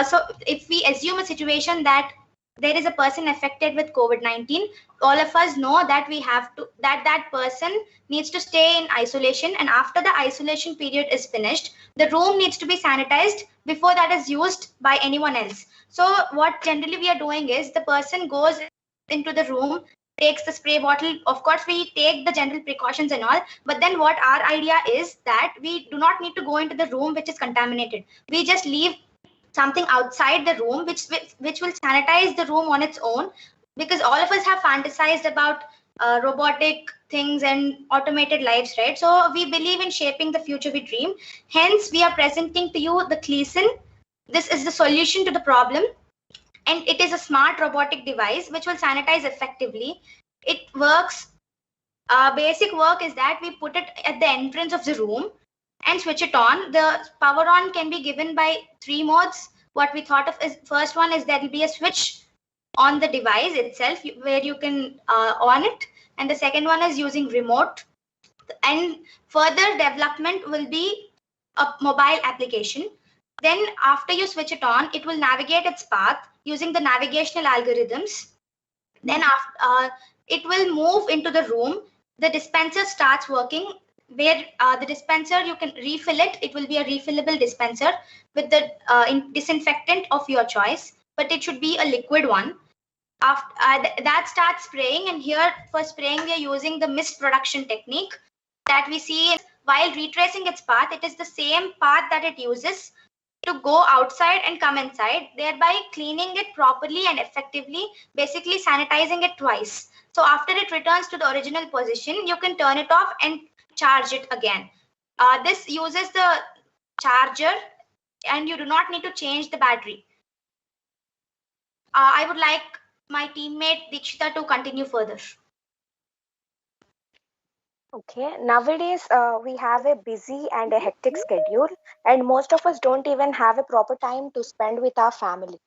So if we assume a situation that there is a person affected with COVID-19, all of us know that we have to that person needs to stay in isolation, and after the isolation period is finished, the room needs to be sanitized before that is used by anyone else. So what generally we are doing is the person goes into the room, takes the spray bottle. Of course, we take the general precautions and all, but then what our idea is that we do not need to go into the room which is contaminated. We just leave something outside the room which will sanitize the room on its own, because all of us have fantasized about robotic things and automated lives, right? So we believe in shaping the future we dream. Hence, we are presenting to you the Cleason. This is the solution to the problem, and it is a smart robotic device which will sanitize effectively. It works. Basic work is that we put it at the entrance of the room and switch it on. The power on can be given by three modes. What we thought of is, first one is there will be a switch on the device itself where you can on it, and the second one is using remote, and further development will be a mobile application. Then after you switch it on, it will navigate its path using the navigational algorithms. Then after, it will move into the room. The dispenser starts working, where the dispenser, you can refill it. It will be a refillable dispenser with the disinfectant of your choice, but it should be a liquid one. After that starts spraying, and here for spraying we are using the mist production technique that we see. While retracing its path, it is the same path that it uses to go outside and come inside, thereby cleaning it properly and effectively, basically sanitizing it twice. So after it returns to the original position, you can turn it off and charge it again. This uses the charger, and you do not need to change the battery. I would like my teammate Dikshita to continue further. Okay, nowadays we have a busy and a hectic schedule, and most of us don't even have a proper time to spend with our family.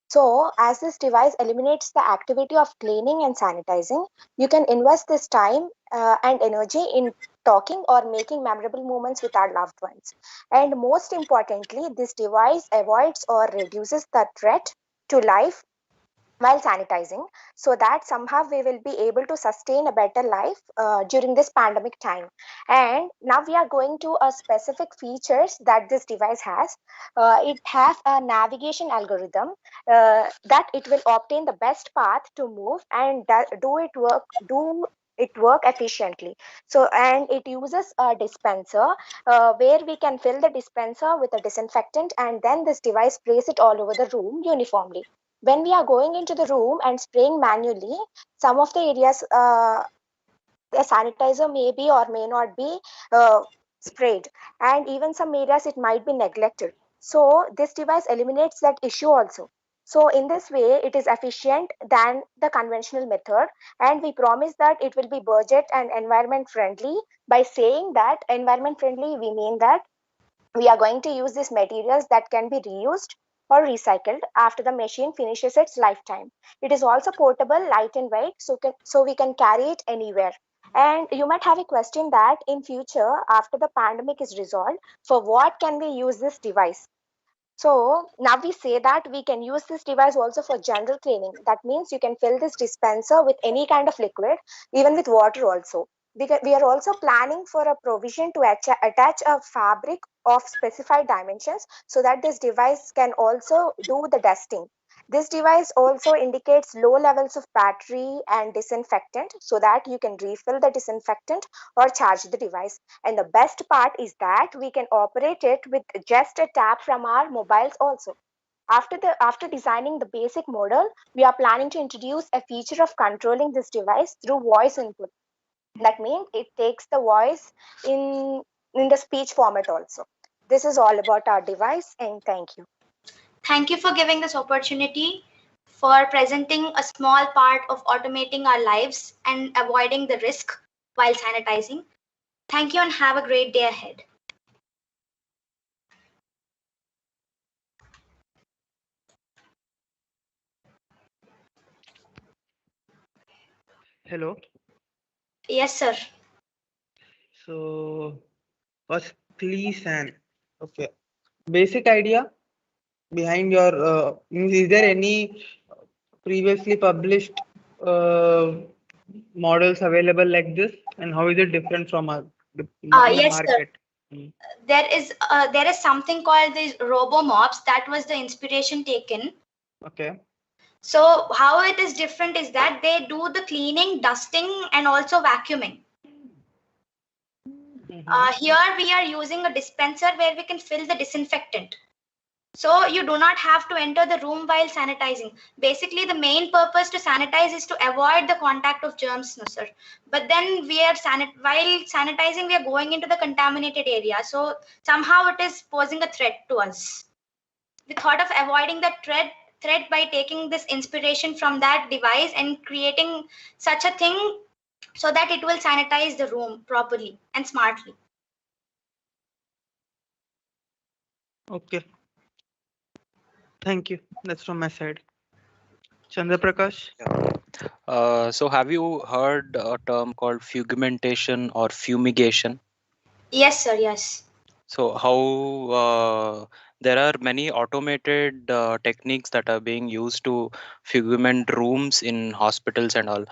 So, as this device eliminates the activity of cleaning and sanitizing, you can invest this time and energy in talking or making memorable moments with our loved ones. And most importantly, this device avoids or reduces the threat to life while sanitizing, so that somehow we will be able to sustain a better life during this pandemic time. And now we are going to a specific features that this device has. It has a navigation algorithm that it will obtain the best path to move and do it work efficiently. So, and it uses a dispenser where we can fill the dispenser with a disinfectant, and then this device sprays it all over the room uniformly. When we are going into the room and spraying manually, some of the areas the sanitizer may be or may not be sprayed, and even some areas it might be neglected. So this device eliminates that issue also. So in this way, it is efficient than the conventional method, and we promise that it will be budget and environment friendly. By saying that environment friendly, we mean that we are going to use these materials that can be reused or recycled after the machine finishes its lifetime. It is also portable, light in weight, so we can carry it anywhere. And you might have a question that in future, after the pandemic is resolved, for what can we use this device? So now we say that we can use this device also for general cleaning. That means you can fill this dispenser with any kind of liquid, even with water also. We are also planning for a provision to attach a fabric of specified dimensions so that this device can also do the dusting. This device also indicates low levels of battery and disinfectant so that you can refill the disinfectant or charge the device. And the best part is that we can operate it with just a tap from our mobiles also. After designing the basic model, we are planning to introduce a feature of controlling this device through voice input. That means it takes the voice in the speech format also. This is all about our device, and thank you. Thank you for giving this opportunity for presenting a small part of automating our lives and avoiding the risk while sanitizing. Thank you and have a great day ahead. Hello. Yes, sir. So first, please, and okay, basic idea behind your is there any previously published models available like this, and how is it different from in the Yes, sir. market? There is something called the RoboMops. That was the inspiration taken. Okay. So how it is different is that they do the cleaning, dusting, and also vacuuming. Here we are using a dispenser where we can fill the disinfectant. So you do not have to enter the room while sanitizing. Basically, the main purpose to sanitize is to avoid the contact of germs, no sir. But then we are while sanitizing, we are going into the contaminated area. So somehow it is posing a threat to us. We thought of avoiding that threat by taking this inspiration from that device and creating such a thing so that it will sanitize the room properly and smartly. Okay. Thank you. That's from my side. Chandra Prakash. So have you heard a term called fugmentation or fumigation? Yes, sir. Yes. So how there are many automated techniques that are being used to fugment rooms in hospitals and all,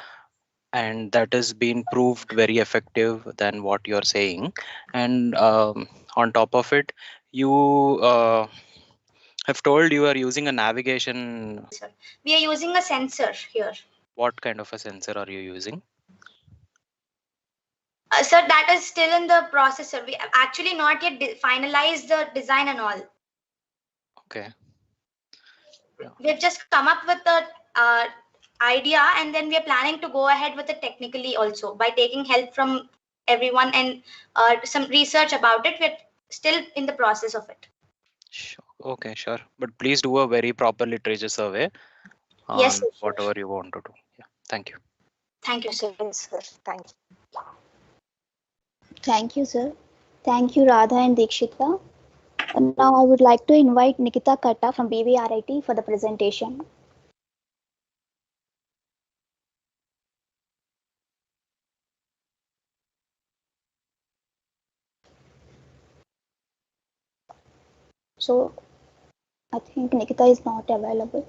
and that has been proved very effective than what you're saying. And on top of it, you have told you are using a navigation. Sir, we are using a sensor here. What kind of a sensor are you using? Sir, that is still in the process, sir. We have actually not yet finalized the design and all. Okay. We've just come up with the idea, and then we are planning to go ahead with it technically also by taking help from everyone and some research about it. We're still in the process of it. Sure. Okay, sure. But please do a very proper literature survey on Yes, sir, sure. whatever you want to do. Yeah. Thank you. Thank you, sir. Yes, sir. Thank you. Thank you, sir. Thank you, Radha and Dikshita. And now I would like to invite Nikita Katta from BVRIT for the presentation. So I think Nikita is not available.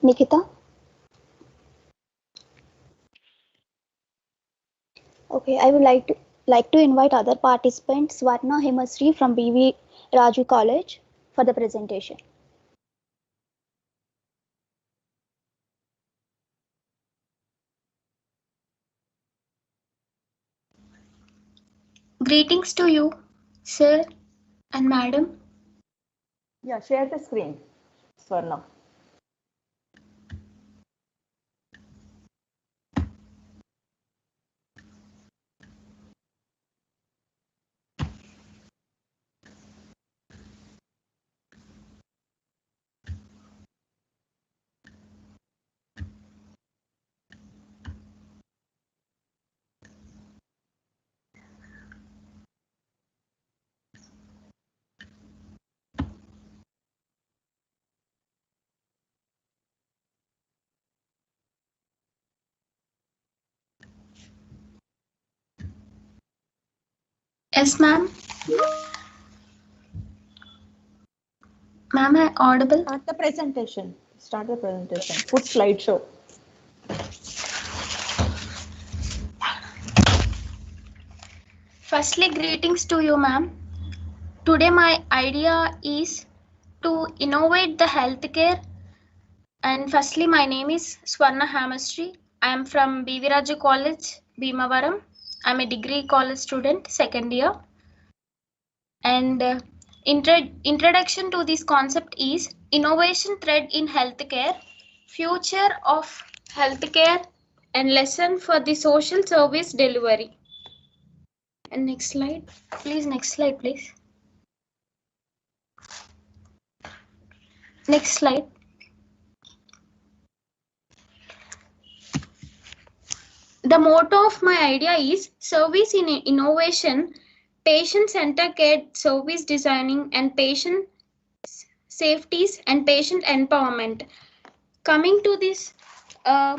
Nikita? Okay, I would like to invite other participants, Swarna Himasri from BV Raju College for the presentation. Greetings to you, sir and madam. Yeah, share the screen, Swarna. Yes, ma'am. Ma'am, am I audible? Start the presentation. Start the presentation. Put slideshow. Firstly, greetings to you, ma'am. Today, my idea is to innovate the healthcare. And firstly, my name is Swarna Himasri. I am from BV Raju College, Bhimavaram. I'm a degree college student, second year. And introduction to this concept is innovation thread in healthcare, future of healthcare, and lesson for the social service delivery. And next slide, please. Next slide, please. Next slide. The motto of my idea is service in innovation, patient-centered care, service designing, and patient safeties and patient empowerment. Coming to this, why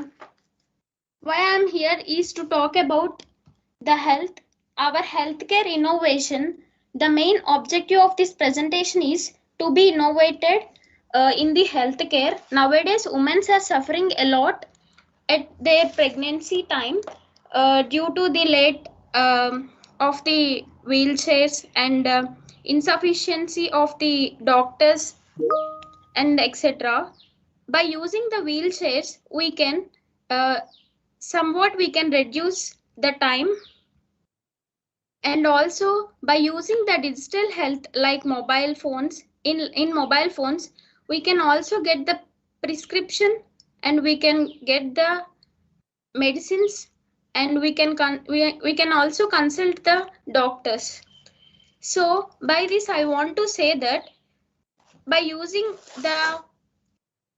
I'm here is to talk about the health, our healthcare innovation. The main objective of this presentation is to be innovated in the healthcare. Nowadays, women are suffering a lot at their pregnancy time due to the late of the wheelchairs and insufficiency of the doctors and etc. By using the wheelchairs, we can somewhat we can reduce the time, and also by using the digital health like mobile phones, in mobile phones we can also get the prescription and we can get the medicines, and we can also consult the doctors. So by this I want to say that by using the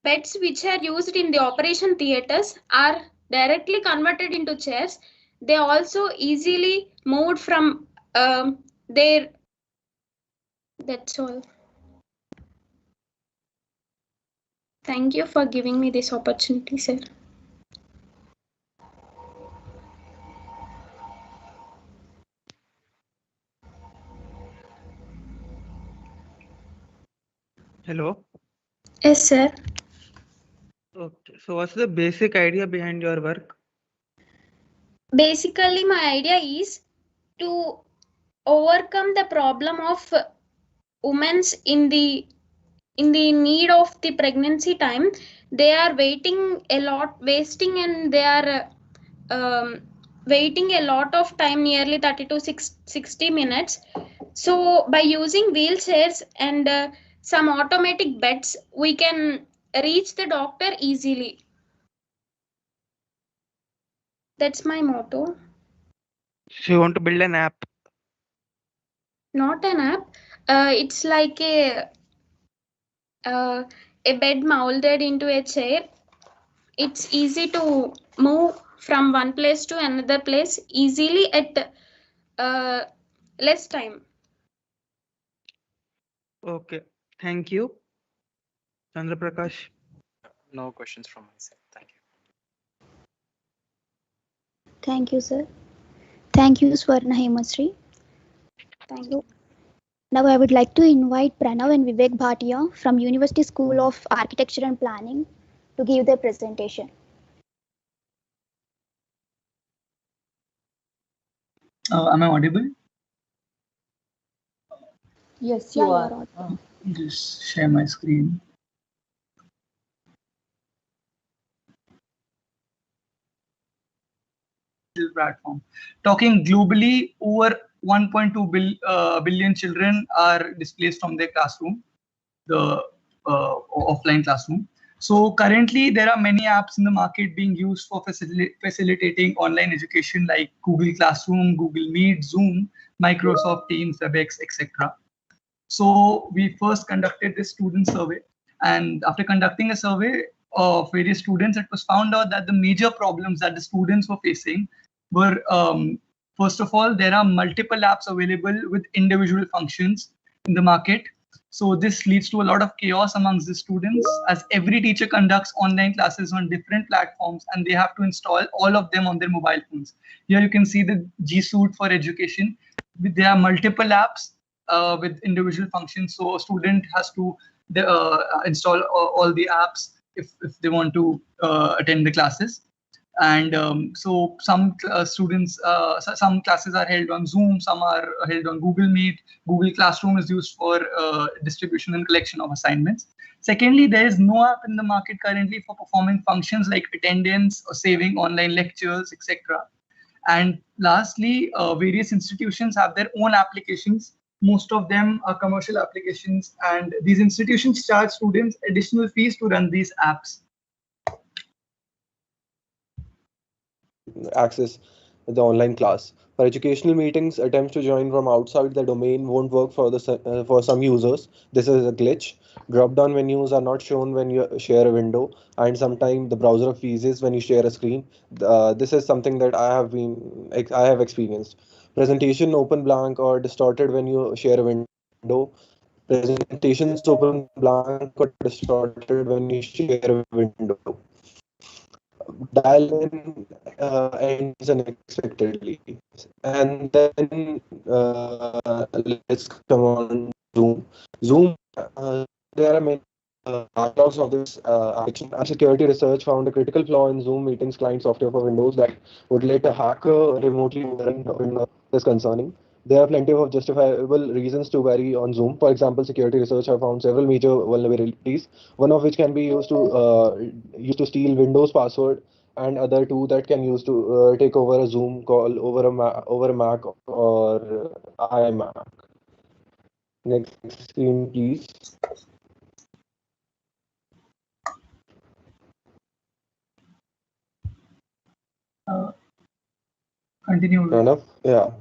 beds which are used in the operation theaters are directly converted into chairs, they also easily moved from their. That's all. Thank you for giving me this opportunity, sir. Hello. Yes, sir. Okay. So what's the basic idea behind your work? Basically, my idea is to overcome the problem of women's in the need of the pregnancy time. They are waiting a lot, wasting, and they are waiting a lot of time, nearly 30 to 60 minutes. So by using wheelchairs and some automatic beds, we can reach the doctor easily. That's my motto. So you want to build an app? Not an app. It's like a bed molded into a chair. It's easy to move from one place to another place easily at less time. Okay. Thank you. Chandra Prakash. No questions from my side. Thank you. Thank you, sir. Thank you, Swarna Hemashri. Thank you. Now I would like to invite Pranav and Vivek Bhatia from University School of Architecture and Planning to give their presentation. Am I audible? Yes, you are. Just share my screen. Platform. Talking globally, over 1.2 billion children are displaced from their classroom, the offline classroom. So currently, there are many apps in the market being used for facilitating online education, like Google Classroom, Google Meet, Zoom, Microsoft Teams, WebEx, etc. So we first conducted this student survey, and after conducting a survey of various students, it was found out that the major problems that the students were facing were, first of all, there are multiple apps available with individual functions in the market. So this leads to a lot of chaos amongst the students, as every teacher conducts online classes on different platforms and they have to install all of them on their mobile phones. Here you can see the G Suite for education. There are multiple apps with individual functions. So a student has to install all the apps if they want to attend the classes. And so some students, some classes are held on Zoom, some are held on Google Meet. Google Classroom is used for distribution and collection of assignments. Secondly, there is no app in the market currently for performing functions like attendance or saving online lectures, etc. And lastly, various institutions have their own applications Most of them are commercial applications, and these institutions charge students additional fees to run these apps. Access the online class. For educational meetings, attempts to join from outside the domain won't work for some users. This is a glitch. Drop-down menus are not shown when you share a window, and sometimes the browser freezes when you share a screen. This is something that I have experienced. Presentation open blank or distorted when you share a window. Presentations open blank or distorted when you share a window. Dial in ends unexpectedly. And then let's come on Zoom. Zoom, there are many backlogs of this application. Our security research found a critical flaw in Zoom meetings client software for Windows that would let a hacker remotely run Windows. This concerning. There are plenty of justifiable reasons to vary on Zoom. For example, security research have found several major vulnerabilities. One of which can be used to steal Windows password, and other two that can use to take over a Zoom call over a Mac or iMac. Next screen, please. Continue. Fair enough. Yeah.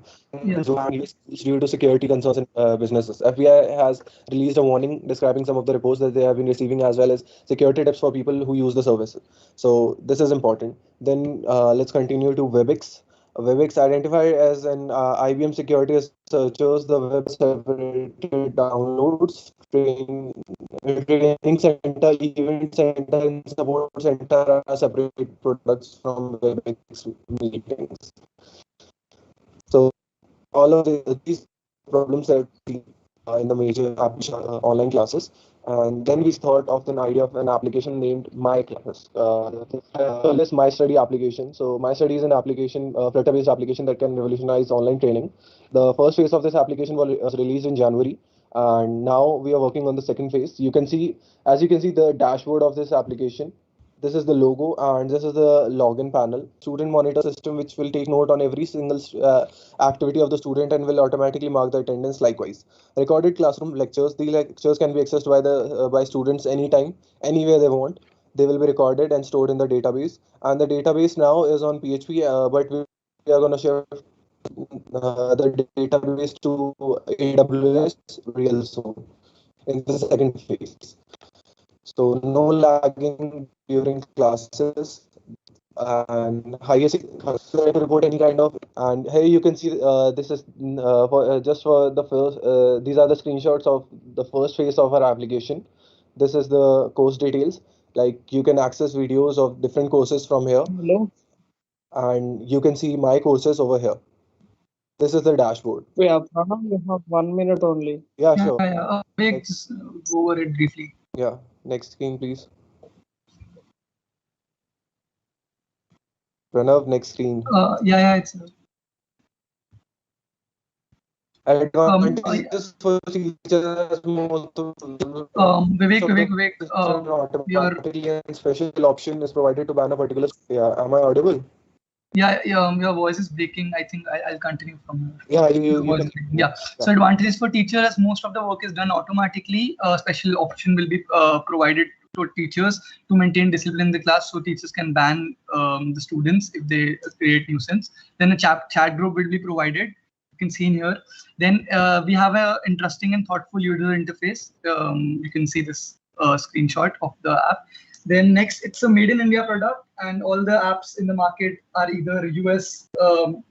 Yeah. Due to security concerns in businesses. FBI has released a warning describing some of the reports that they have been receiving, as well as security tips for people who use the service. So this is important. Then let's continue to WebEx. WebEx, identified as an IBM security researchers, the web separated downloads, training center, event center, and support center are separate products from WebEx meetings. So all of these problems that we in the major online classes, and then we thought of an idea of an application named MyClass. This My Study application. So My Study is an application, Flutter-based application that can revolutionize online training. The first phase of this application was released in January, and now we are working on the second phase. As you can see, the dashboard of this application. This is the logo, and this is the login panel. Student monitor system, which will take note on every single activity of the student and will automatically mark the attendance. Likewise, recorded classroom lectures. The lectures can be accessed by students anytime, anywhere they want. They will be recorded and stored in the database. And the database now is on PHP, but we are going to shift the database to AWS real soon in the second phase. So no lagging during classes, and highest to report any kind of. And here you can see this is just for the first. These are the screenshots of the first phase of our application. This is the course details. Like you can access videos of different courses from here. Hello. And you can see my courses over here. This is the dashboard. Yeah, Pranav, you have 1 minute only. Yeah, sure. Let's go over it briefly. Yeah, next screen, please. Pranav, next screen. It's. Advantages for teachers. Vivek, automatically and special option is provided to ban a particular. Yeah, am I audible? Your voice is breaking. I think I'll continue from here. Yeah, you can. So advantages for teachers, most of the work is done automatically. A special option will be provided to teachers to maintain discipline in the class, so teachers can ban the students if they create nuisance. Then a chat group will be provided. You can see in here. Then we have a interesting and thoughtful user interface. You can see this screenshot of the app. Then next, it's a made in India product, and all the apps in the market are either US,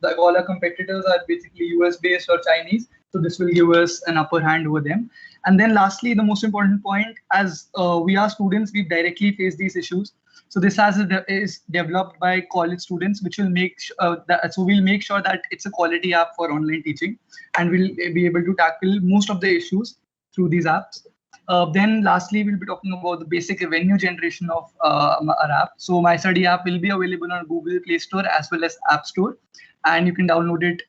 like all our competitors are basically US based or Chinese. So this will give us an upper hand over them. And then lastly, the most important point, as we are students, we directly face these issues. So this is developed by college students, which will make we'll make sure that it's a quality app for online teaching, and we'll be able to tackle most of the issues through these apps. Then lastly, we'll be talking about the basic revenue generation of our app. So My Study app will be available on Google Play Store as well as App Store, and you can download it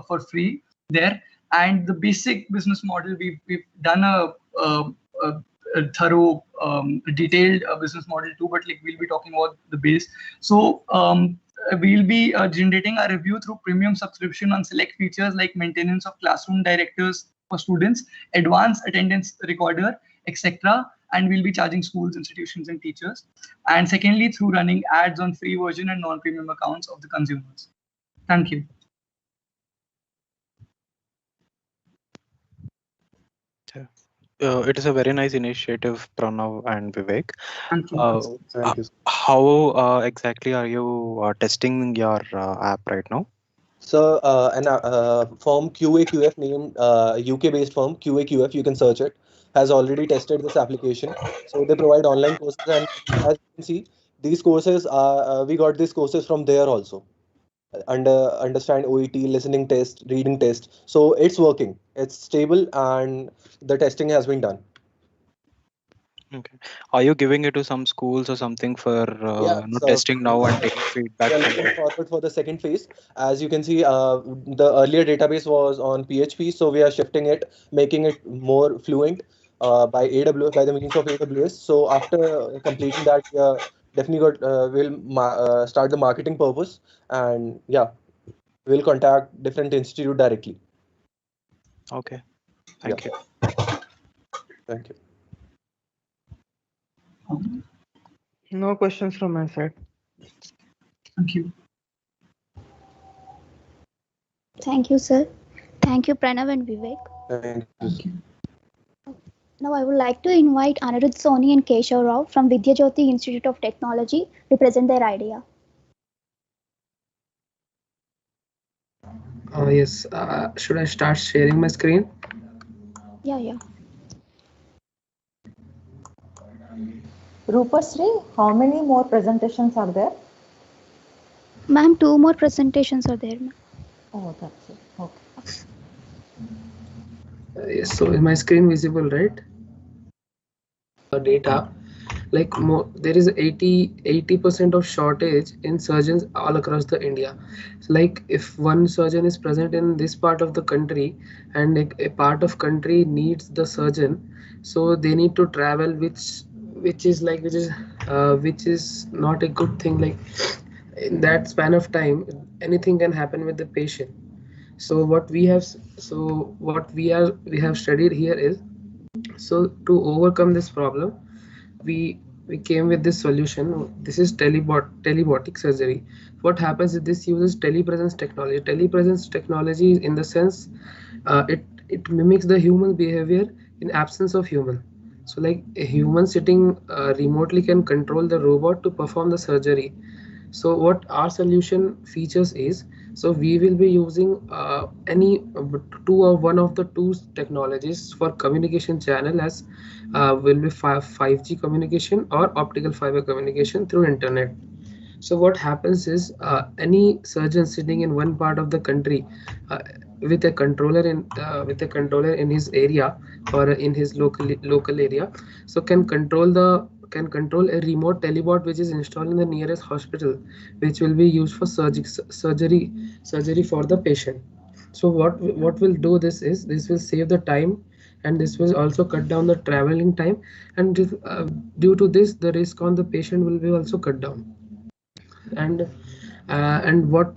for free there. And the basic business model, we've done a thorough, detailed business model too, but like we'll be talking about the base. So we'll be generating a review through premium subscription on select features like maintenance of classroom directors, for students, advanced attendance recorder, etc. And we'll be charging schools, institutions, and teachers. And secondly, through running ads on free version and non-premium accounts of the consumers. Thank you. It is a very nice initiative, Pranav and Vivek. Thank you. Thank you. How exactly are you testing your app right now? So an firm QA/QF named UK-based firm QA/QF, you can search it, has already tested this application. So they provide online courses, and as you can see, these courses are we got these courses from there also. Understand OET, listening test, reading test. So it's working. It's stable, and the testing has been done. Okay. Are you giving it to some schools or something for Yeah, so testing now and taking feedback? we are from looking them? forward for the second phase. As you can see, the earlier database was on PHP, so we are shifting it, making it more fluent by AWS, by the means of AWS. So after completing that, we are definitely we'll start the marketing purpose, and yeah, we'll contact different institute directly. Okay. Thank you. Thank you. No questions from my side. Thank you. Thank you, sir. Thank you, Pranav and Vivek. Thank you. Now I would like to invite Anirudh Soni and Keshav Rao from Vidya Jyoti Institute of Technology to present their idea. Yes, should I start sharing my screen? Yeah. Rupasri, how many more presentations are there? Ma'am, 2 more presentations are there. Oh, that's it. Okay. Yes, so is my screen visible, right? Data, like there is 80% of shortage in surgeons all across the India. So like if one surgeon is present in this part of the country and a part of country needs the surgeon, so they need to travel, which is not a good thing. Like in that span of time, anything can happen with the patient. So what we have studied here is, so to overcome this problem, we came with this solution. This is telebotic surgery. What happens is this uses telepresence technology. Telepresence technology, in the sense, it mimics the human behavior in absence of human. So like a human sitting remotely can control the robot to perform the surgery. So what our solution features is, so we will be using any one of the two technologies for communication channel, as will be 5G communication or optical fiber communication through internet. So what happens is any surgeon sitting in one part of the country with a controller in his area or in his local area, so can control a remote telebot which is installed in the nearest hospital, which will be used for surgery for the patient. So what will do this is, this will save the time, and this will also cut down the traveling time, and due to this, the risk on the patient will be also cut down. And what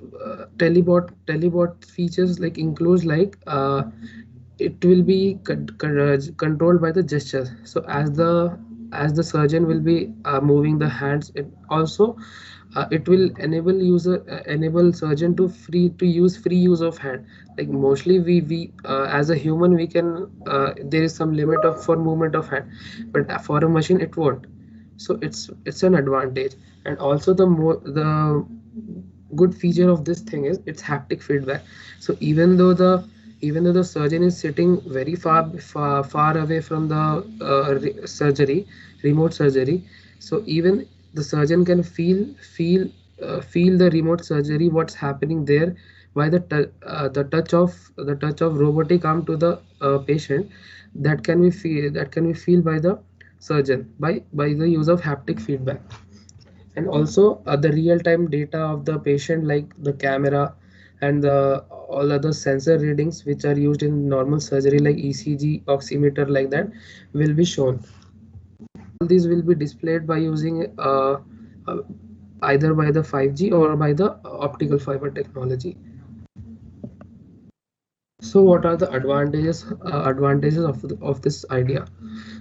telebot features like includes, like it will be controlled by the gestures. So as the surgeon will be moving the hands, it will enable surgeon to use free use of hand. Like mostly we as a human, we can there is some limit for movement of hand, but for a machine it won't. So it's an advantage. And also the good feature of this thing is its haptic feedback. So even though the surgeon is sitting very far away from the remote surgery, so even the surgeon can feel the remote surgery, what's happening there, by the touch of robotic arm to the patient. That can be feel by the surgeon by the use of haptic feedback. And also the real-time data of the patient, like the camera and all other sensor readings which are used in normal surgery, like ECG, oximeter, like that, will be shown. All these will be displayed by using either by the 5G or by the optical fiber technology. So what are the advantages of this idea?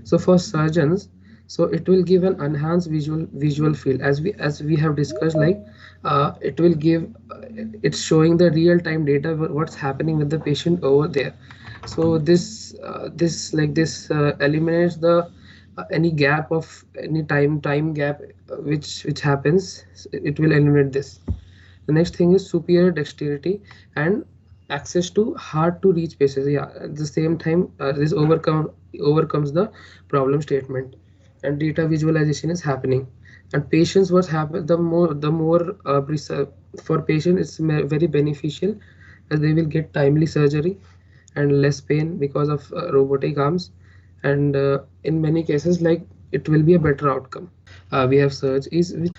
So for surgeons, so it will give an enhanced visual field, as we have discussed. Like it will give it's showing the real time data what's happening with the patient over there. So this eliminates the any gap of any time gap which happens. It will eliminate this. The next thing is superior dexterity and access to hard to reach places. Yeah, at the same time, this overcomes the problem statement, and data visualization is happening. And patients, what happens, for patient, it's very beneficial, as they will get timely surgery and less pain because of robotic arms. And in many cases, like, it will be a better outcome. We have surge is which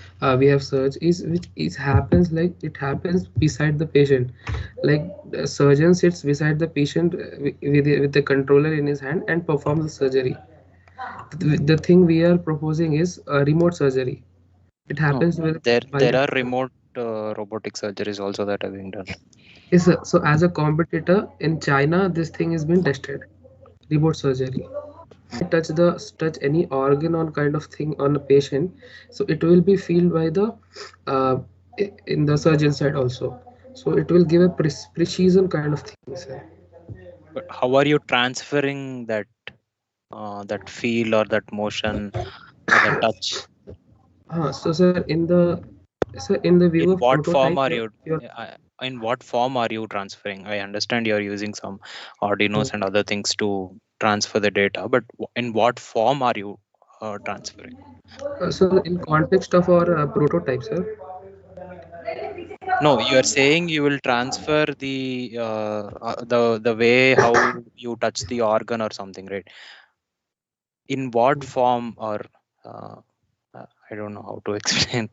is happens, like, it happens beside the patient. Like, the surgeon sits beside the patient with the controller in his hand and performs the surgery. The thing we are proposing is remote surgery. It happens with There are remote robotic surgeries also that are being done. Yes, sir. So as a competitor in China, this thing has been tested. Remote surgery. Touch any organ on kind of thing on a patient, so it will be felt by the uh, in the surgeon side also. So it will give a precision kind of thing, sir. But how are you transferring that that feel or that motion or the touch? So sir, in the view In of what form prototype, are you? In what form are you transferring? I understand you're using some Arduinos and other things to transfer the data, but in what form are you transferring? so in context of our prototype, sir. No, you are saying you will transfer the way how you touch the organ or something, right? In what form, or I don't know how to explain.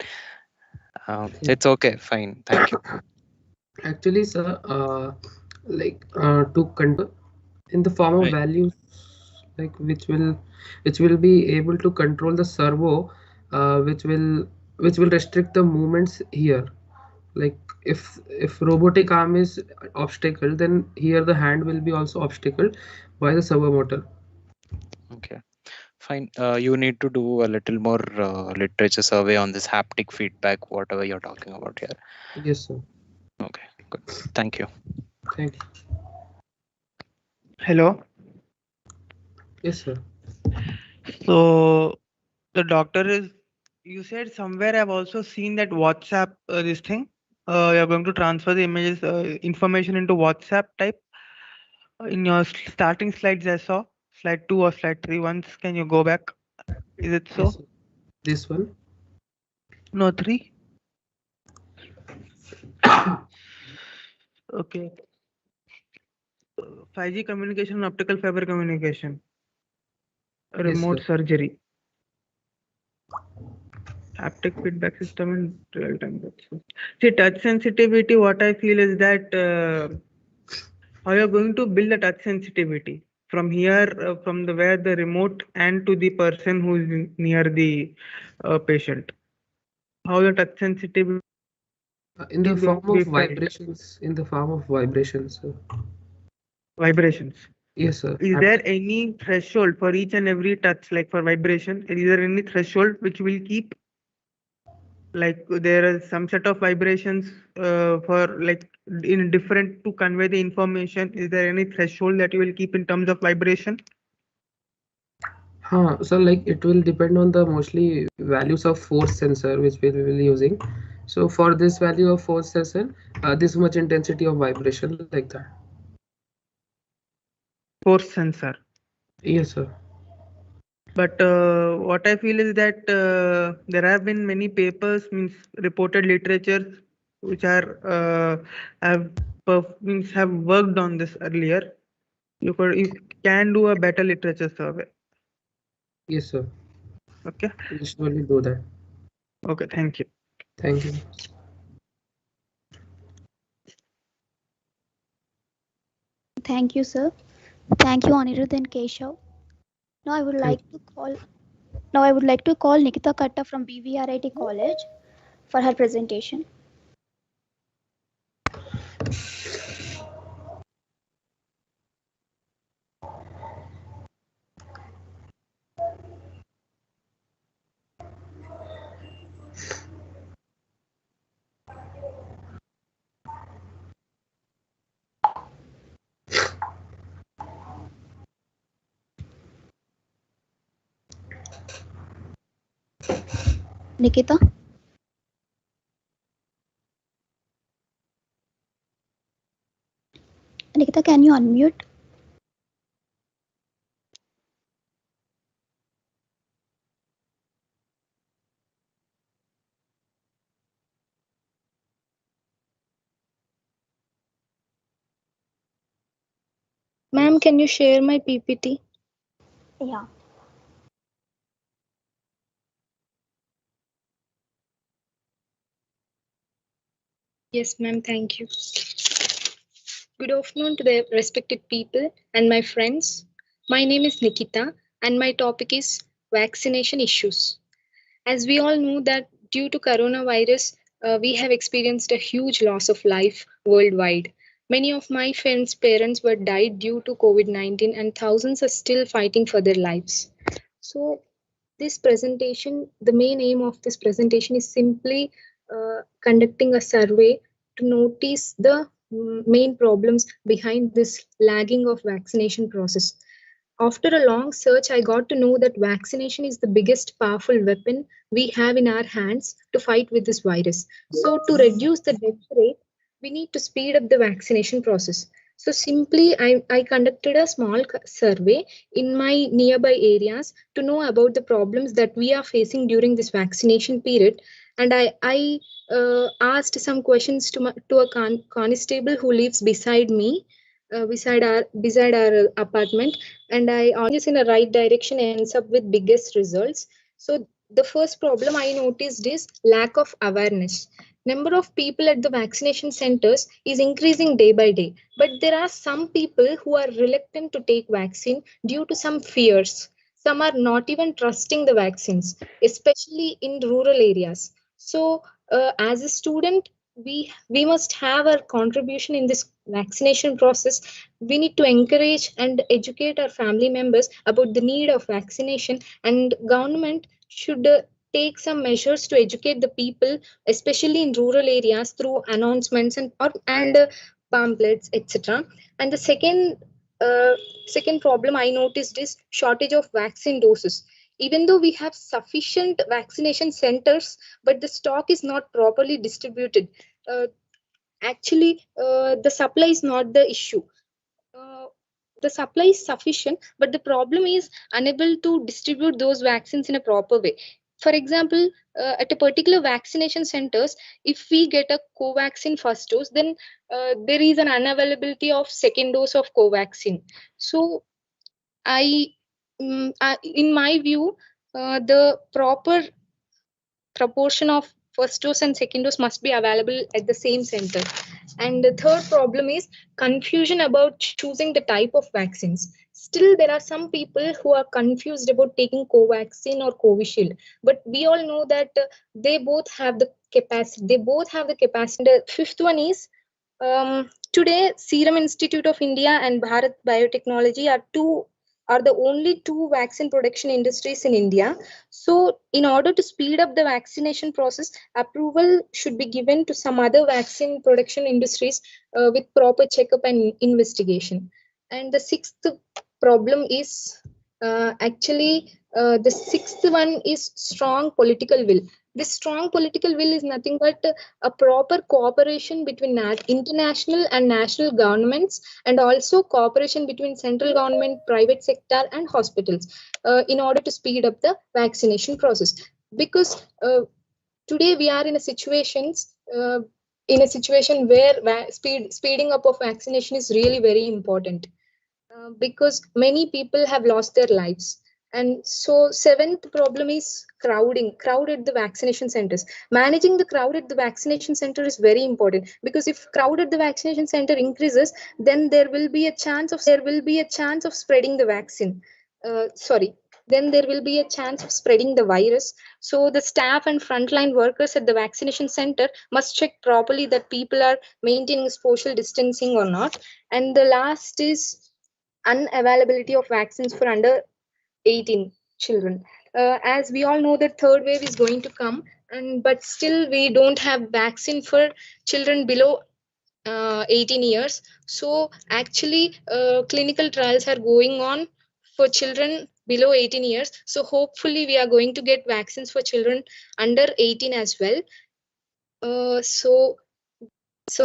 It's okay, fine, thank you. Actually, sir, to control in the form of values, like, which will be able to control the servo, which will restrict the movements here. Like, if robotic arm is obstacle, then here the hand will be also obstacle by the servo motor. Okay, fine. You need to do a little more literature survey on this haptic feedback, whatever you're talking about here. Yes, sir. Okay, good. Thank you. Thank you. Hello. Yes, sir. So the doctor is, you said somewhere I've also seen that WhatsApp, this thing, you're going to transfer the images, information into WhatsApp type. In your starting slides, I saw slide 2 or slide 3. Once, can you go back? Is it so? Yes, this one? No, 3. Okay. 5G communication and optical fiber communication. Remote surgery. Haptic feedback system and real time. See, touch sensitivity, what I feel is that how you're going to build the touch sensitivity from here, from the where the remote and to the person who is near the patient. How the touch sensitivity in the form of vibrations. In the form of vibrations, sir. Vibrations. Yes, sir. Is there any threshold for each and every touch, like for vibration? Is there any threshold which will keep? Like, there is some set of vibrations for, like, in different to convey the information. Is there any threshold that you will keep in terms of vibration? So, like, it will depend on the mostly values of force sensor which we will be using. So for this value of force sensor, this much intensity of vibration, like that. Force sensor. Yes, sir. But what I feel is that there have been many papers, means reported literature, which are have worked on this earlier. You can do a better literature survey. Yes, sir. Okay. We surely do that. Okay, thank you. Thank you. Thank you, sir. Thank you, Anirudh and Keshav. Now I would like to call Nikita Katta from BVRIT College for her presentation. Nikita? Nikita, can you unmute? Ma'am, can you share my PPT? Yeah. Yes, ma'am, thank you. Good afternoon to the respected people and my friends. My name is Nikita and my topic is vaccination issues. As we all know that due to coronavirus, we have experienced a huge loss of life worldwide. Many of my friends' parents were died due to COVID-19 and thousands are still fighting for their lives. So this presentation, the main aim of this presentation is simply conducting a survey to notice the main problems behind this lagging of vaccination process. After a long search, I got to know that vaccination is the biggest powerful weapon we have in our hands to fight with this virus. So to reduce the death rate, we need to speed up the vaccination process. So simply, I conducted a small survey in my nearby areas to know about the problems that we are facing during this vaccination period. And I asked some questions to a constable who lives beside me, beside our apartment, and I always in a right direction ends up with biggest results. So the first problem I noticed is lack of awareness. Number of people at the vaccination centers is increasing day by day, but there are some people who are reluctant to take vaccine due to some fears. Some are not even trusting the vaccines, especially in rural areas. So as a student, we must have our contribution in this vaccination process. We need to encourage and educate our family members about the need of vaccination, and government should take some measures to educate the people, especially in rural areas, through announcements and pamphlets, etc. And the second problem I noticed is shortage of vaccine doses. Even though we have sufficient vaccination centers, but the stock is not properly distributed. Actually, the supply is not the issue. The supply is sufficient, but the problem is unable to distribute those vaccines in a proper way. For example, at a particular vaccination centers, if we get a Covaxin first dose, then there is an unavailability of second dose of Covaxin. So in my view, the proper proportion of first dose and second dose must be available at the same center. And the third problem is confusion about choosing the type of vaccines. Still, there are some people who are confused about taking Covaxin or Covishield, but we all know that they both have the capacity. They both have the capacity. The fifth one is today Serum Institute of India and Bharat Biotechnology are the only two vaccine production industries in India. So in order to speed up the vaccination process, approval should be given to some other vaccine production industries with proper checkup and investigation. And the sixth problem is the sixth one is strong political will. This strong political will is nothing but a proper cooperation between international and national governments, and also cooperation between central government, private sector, and hospitals in order to speed up the vaccination process. Because today we are in a situation where speeding up of vaccination is really very important, because many people have lost their lives. And so seventh problem is crowd at the vaccination centers. Managing the crowd at the vaccination center is very important, because if crowd at the vaccination center increases, then there will be a chance of spreading the vaccine. Then there will be a chance of spreading the virus. So the staff and frontline workers at the vaccination center must check properly that people are maintaining social distancing or not. And the last is unavailability of vaccines for under 18 children. As we all know that third wave is going to come, but still we don't have vaccine for children below 18 years. So actually clinical trials are going on for children below 18 years. So hopefully we are going to get vaccines for children under 18 as well. So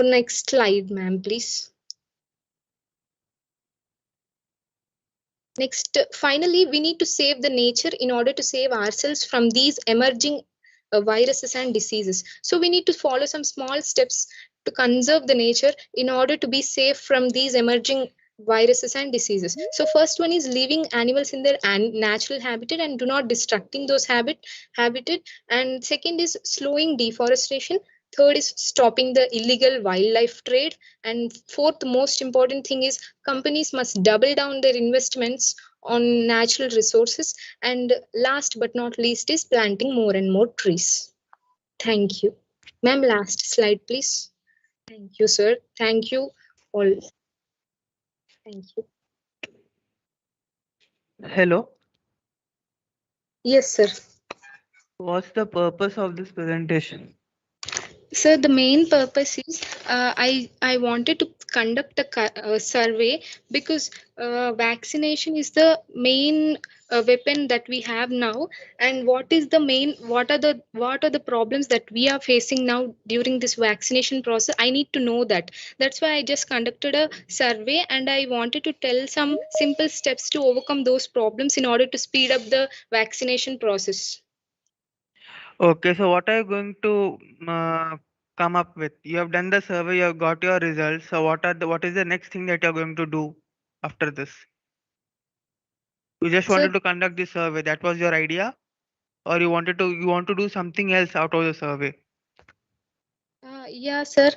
next slide, ma'am, please. Next, finally, we need to save the nature in order to save ourselves from these emerging viruses and diseases. So we need to follow some small steps to conserve the nature in order to be safe from these emerging viruses and diseases. So first one is leaving animals in their natural habitat and do not destructing those habitat. And second is slowing deforestation. Third is stopping the illegal wildlife trade. And fourth most important thing is companies must double down their investments on natural resources. And last but not least is planting more and more trees. Thank you. Ma'am, last slide, please. Thank you, sir. Thank you all. Thank you. Hello. Yes, sir. What's the purpose of this presentation? So the main purpose is I wanted to conduct a survey because vaccination is the main weapon that we have now, and what are the problems that we are facing now during this vaccination process. I need to know that. That's why I just conducted a survey, and I wanted to tell some simple steps to overcome those problems in order to speed up the vaccination process. Okay, so what are you going to come up with? You have done the survey, you have got your results. So what is the next thing that you're going to do after this? You just wanted to conduct this survey. That was your idea, or you want to do something else out of the survey? Yeah, sir.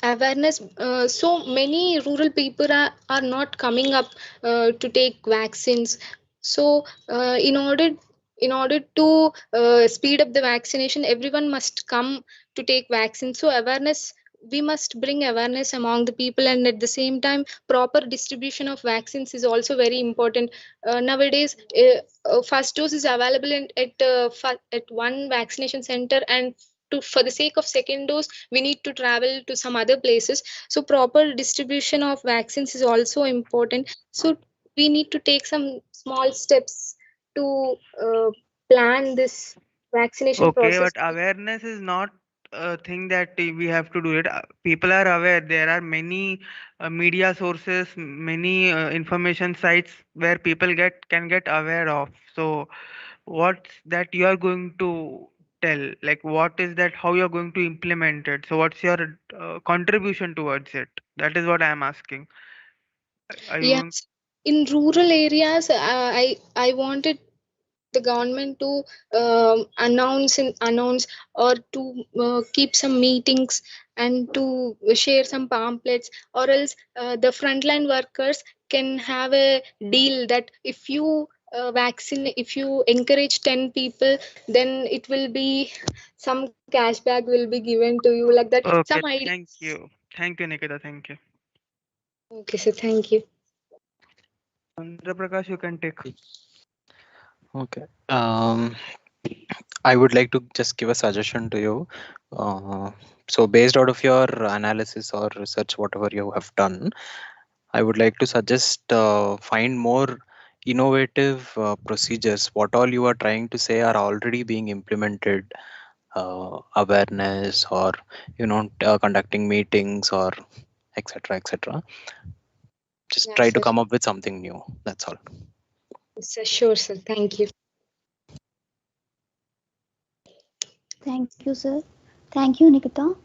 Awareness. So many rural people are not coming up to take vaccines. So in order to speed up the vaccination, everyone must come to take vaccines. So awareness. We must bring awareness among the people, and at the same time, proper distribution of vaccines is also very important. Nowadays, first dose is available at one vaccination center, and for the sake of second dose we need to travel to some other places. So proper distribution of vaccines is also important. So we need to take some small steps to plan this vaccination Okay, process. but awareness is not a thing that we have to do it. People are aware. There are many media sources, many information sites where people can get aware of. So what's that you are going to tell? Like what is that? How you are going to implement it? So what's your contribution towards it? That is what I am asking. Are you going? Yes, in rural areas, I wanted the government to announce or to keep some meetings and to share some pamphlets, or else the frontline workers can have a deal that if you if you encourage 10 people, then it will be some cashback will be given to you, like that. Okay, Some idea. thank you. Thank you, Nikita. Thank you. Okay, so thank you. Chandra Prakash, you can take. Okay. I would like to just give a suggestion to you. So based out of your analysis or research, whatever you have done, I would like to suggest find more innovative procedures. What all you are trying to say are already being implemented. Awareness, or conducting meetings, or etc. etc. Just Yeah, try to sir. come up with something new. That's all. Sure, sir. Thank you. Thank you, sir. Thank you, Nikita.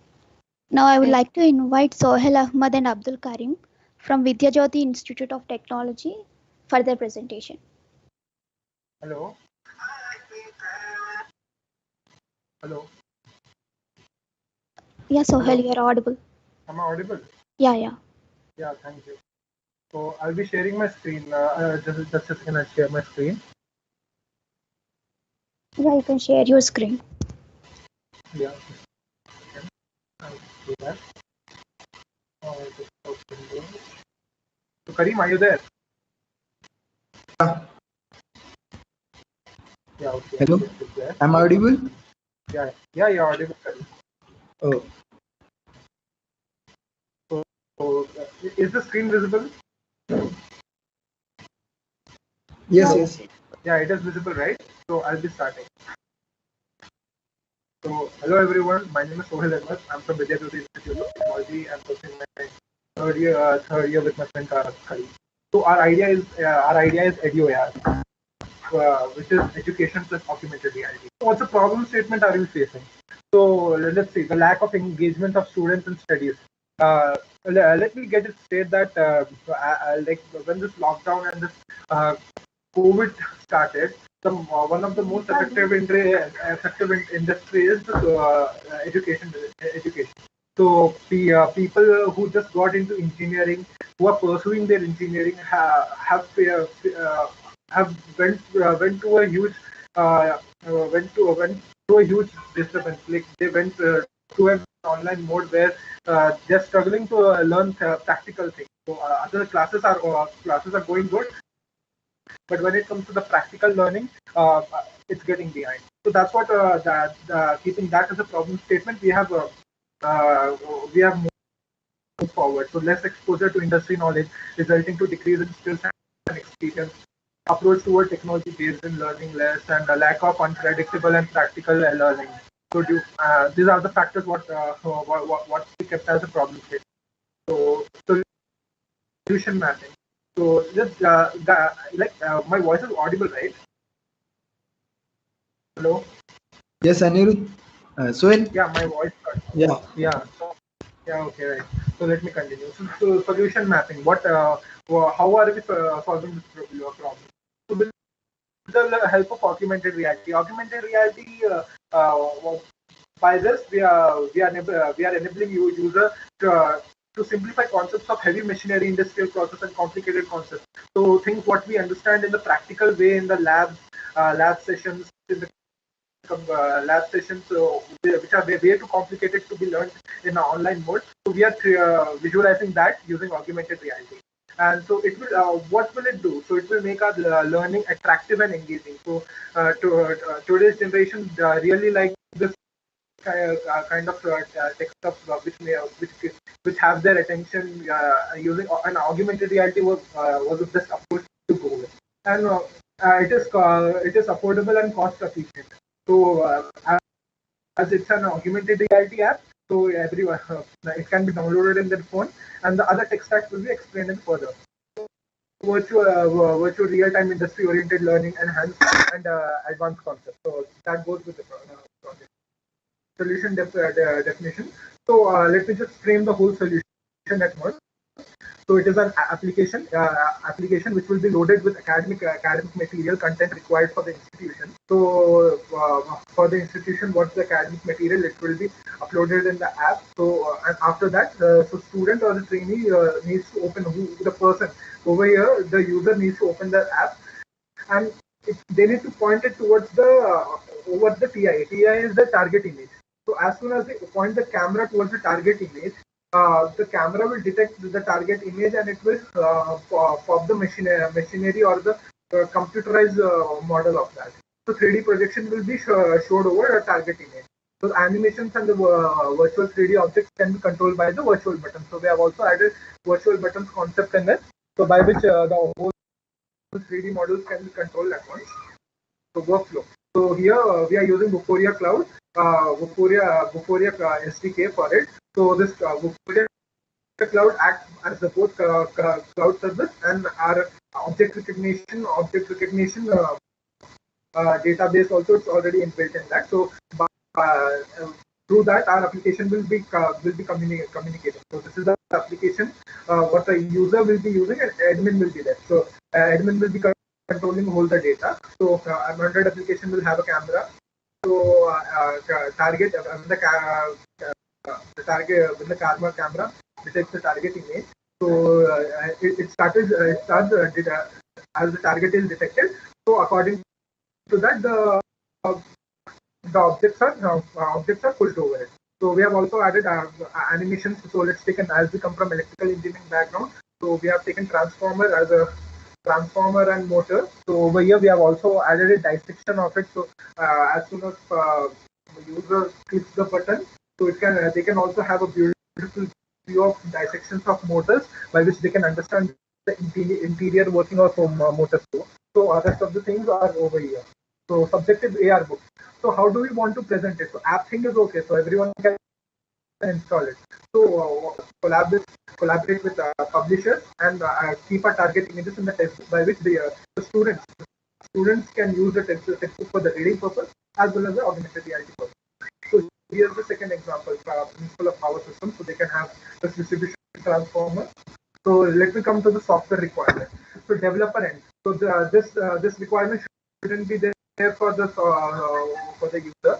Now I would like to invite Sohail Ahmad and Abdul Karim from Vidya Jyoti Institute of Technology for their presentation. Hello. Hello. Yeah, Sohail, you are audible. Am I audible? Yeah. Yeah, thank you. So I'll be sharing my screen. Just a second, I'll share my screen. Yeah, you can share your screen. Yeah. I'll do that. So Karim, are you there? Yeah, okay. Hello, am I audible? Yeah, you're audible, Karim. Oh, So is the screen visible? yes. Yeah, it is visible, right? So I'll be starting. So hello everyone, my name is Sohail Ahmed. I'm from Vidyajyoti Institute of Technology. I'm pursuing my third year with my friend Kari. So our idea is EduAR, which is education plus augmented reality. So what's the problem statement are we facing? So let's see, the lack of engagement of students in studies. Let me get it straight that like when this lockdown and this COVID started, one of the most effective industry is education. So people who just got into engineering, who are pursuing their engineering, have went to a huge went to a huge disturbance. Like they went to an online mode where they're struggling to learn practical things. So other classes are going good, but when it comes to the practical learning, it's getting behind. So that's what keeping that as a problem statement, we have moved forward. So less exposure to industry knowledge, resulting to decrease in skills and experience. Approach toward technology based in learning less, and a lack of unpredictable and practical learning. So these are the factors what we kept as a problem statement. So solution mapping. So just my voice is audible, right? Hello. Yes, Anirudh. Sohail. Yeah, my voice. Yeah. Yeah. Yeah. Okay. Right. So let me continue. So solution mapping. How are we solving this problem? So with the help of augmented reality. Augmented reality. By this, we are enabling user to simplify concepts of heavy machinery, industrial process, and complicated concepts. So things what we understand in the practical way in the lab sessions, in the lab sessions, which are way too complicated to be learned in an online mode. So we are visualizing that using augmented reality. And so it will. What will it do? So it will make our learning attractive and engaging. So today's generation really like this kind of text stuff which have their attention using an augmented reality was the best approach to go with, and it is affordable and cost efficient. So as it's an augmented reality app, so everyone it can be downloaded in their phone, and the other tech stack will be explained further. Virtual real-time industry-oriented learning, enhanced and advanced concepts. So that goes with the project. Solution definition. So let me just frame the whole solution at once. So it is an application which will be loaded with academic material content required for the institution. So for the institution, what's the academic material? It will be uploaded in the app. So and after that, so student or the trainee needs to open the person over here. The user needs to open the app, and they need to point it towards over the TI. TI is the target image. So as soon as they point the camera towards the target image, the camera will detect the target image and it will pop the machinery or the computerized model of that. So 3D projection will be showed over a target image. So animations and the virtual 3D objects can be controlled by the virtual button. So we have also added virtual buttons concept in it. So by which the whole 3D models can be controlled at once. So workflow. So here we are using Vuforia Cloud, Vuforia SDK for it. So this Vuforia Cloud acts as the both cloud service and our object recognition database also. It's already inbuilt in that. So through that our application will be communicating. So this is the application what the user will be using, and admin will be there. So admin will be controlling all the data. So Android application will have a camera. So target the target with the camera detects the target image. So it starts as the target is detected. So according to that, the objects are pushed over it. So we have also added animations. So let's take as we come from electrical engineering background. So we have taken transformer as a transformer and motor. So over here we have also added a dissection of it. So as soon as the user clicks the button, so they can also have a beautiful view of dissections of motors by which they can understand the interior working of motor store. So rest of the things are over here. So subjective AR book. So how do we want to present it? So app thing is okay. So everyone can install it. So collaborate with publishers and keep our target images in the textbook by which the students can use the textbook for the reading purpose as well as the augmented reality purpose. So here's the second example, principle of power system. So they can have this distribution transformer. So let me come to the software requirement. So developer end. So this requirement shouldn't be there for the user.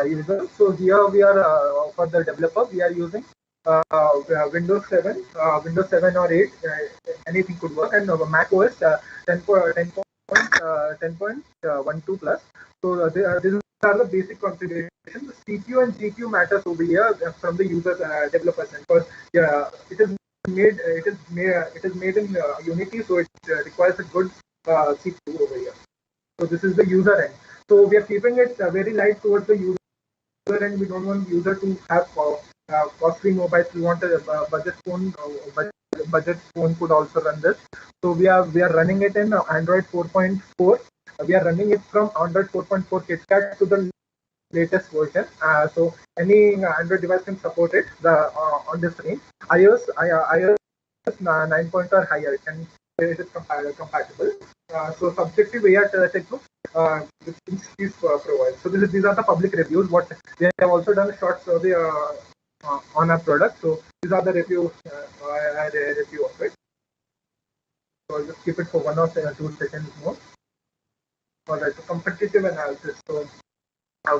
User. So here we are for the developer. We are using Windows 7, Windows 7 or 8. Anything could work, and Mac OS 10.12 plus. So these are the basic configurations. The CPU and GPU matters over here from the user developers, because it is made in Unity, so it requires a good CPU over here. So this is the user end. So we are keeping it very light towards the user end. We don't want user to have costly mobiles. We want a budget phone. Budget phone could also run this. So we are running it in Android 4.4. We are running it from Android 4.4 KitKat to the latest version. So any Android device can support it on this range. iOS 9 or higher it is compatible. So subjective AR textbook which is provided. So these are the public reviews. What they have also done a short survey on our product. So these are the review of it. So I'll just keep it for 1 or 2 seconds more. All right. So competitive analysis. So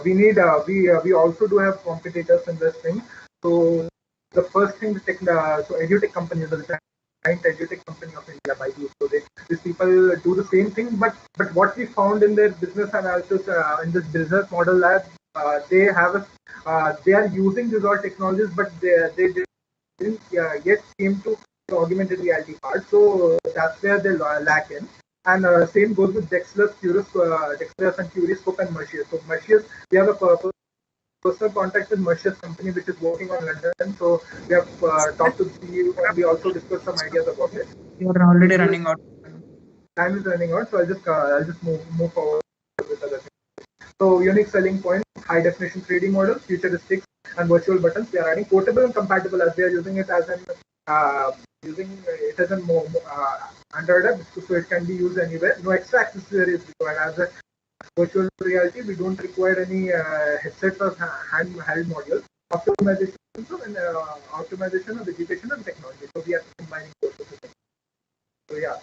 we also do have competitors in this thing. So the first thing, so edutech companies, the giant edutech company of India, Byju's. So these people do the same thing, but what we found in their business analysis in this business model lab, they are using these all technologies, but they didn't yet came to the augmented reality part. So that's where they lack in. And same goes with Dexterous and Curiscope and Mercius. So Mercius, we have a personal contact with Mercius company, which is working on London. So we have talked to the CEO, and we also discussed some ideas about it. You are already running out. Time is running out, so I'll just move forward with other things. So unique selling point, high definition 3D model, futuristics, and virtual buttons. We are adding portable and compatible, as we are using it as an Android app, so it can be used anywhere. No extra accessories required. As a virtual reality, we don't require any headsets or handheld modules. Optimization of education and technology. So we are combining both of the things. So yeah.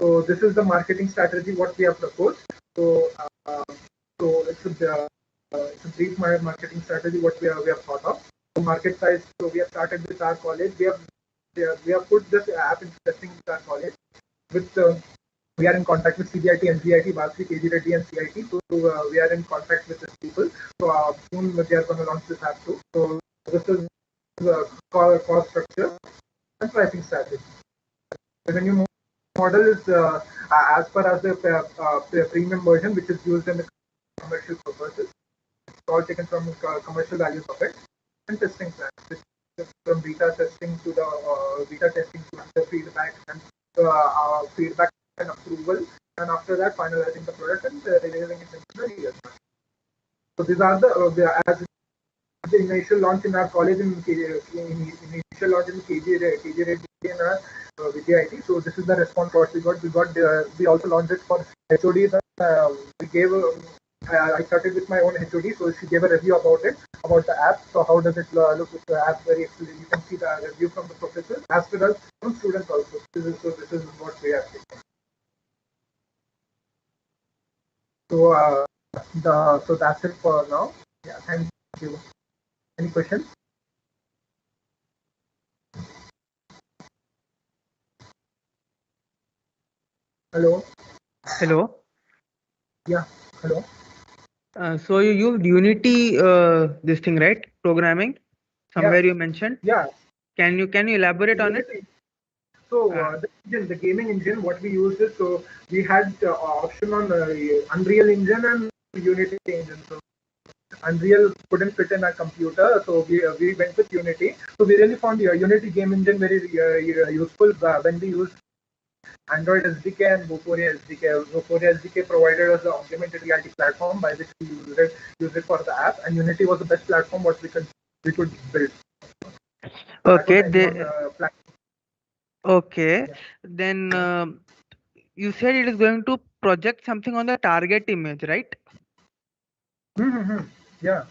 So this is the marketing strategy what we have proposed. So it's a brief marketing strategy what we have thought of. So market size. So we have started with our college. We have put this app in testing with our college. We are in contact with CBIT, NCIT, Bharati, KG Reddy, and CIT. So we are in contact with these people. So soon they are going to launch this app too. So this is the cost structure and pricing strategy. Revenue model is as per as the premium version, which is used in the commercial purposes. It's all taken from commercial values of it. And testing plan, from beta testing to the feedback and feedback and approval, and after that finalizing the product and releasing it into the real time. So these are as the initial launch in our college in initial launch in KG Reddy and Vidya IT. So this is the response what we got. We also launched it for HOD. We gave. I started with my own HOD, so she gave a review about the app. So how does it look with the app? Very excellent. You can see the review from the professors as well as from students also. This is what we have taken. So that's it for now. Yeah, thank you. Any questions? Hello. Hello. Yeah. Hello. So you used Unity, this thing, right? Programming. Somewhere you mentioned. Yeah. Can you elaborate on it? So the gaming engine, what we used is, so we had option on Unreal Engine and Unity engine. So Unreal couldn't fit in our computer, so we went with Unity. So we really found Unity game engine very useful when we used Android SDK and Vuforia SDK. Vuforia SDK provided us the augmented reality platform by which we use it for the app, and Unity was the best platform what we could build. Okay, platform. okay. Then you said it is going to project something on the target image, right? Yeah.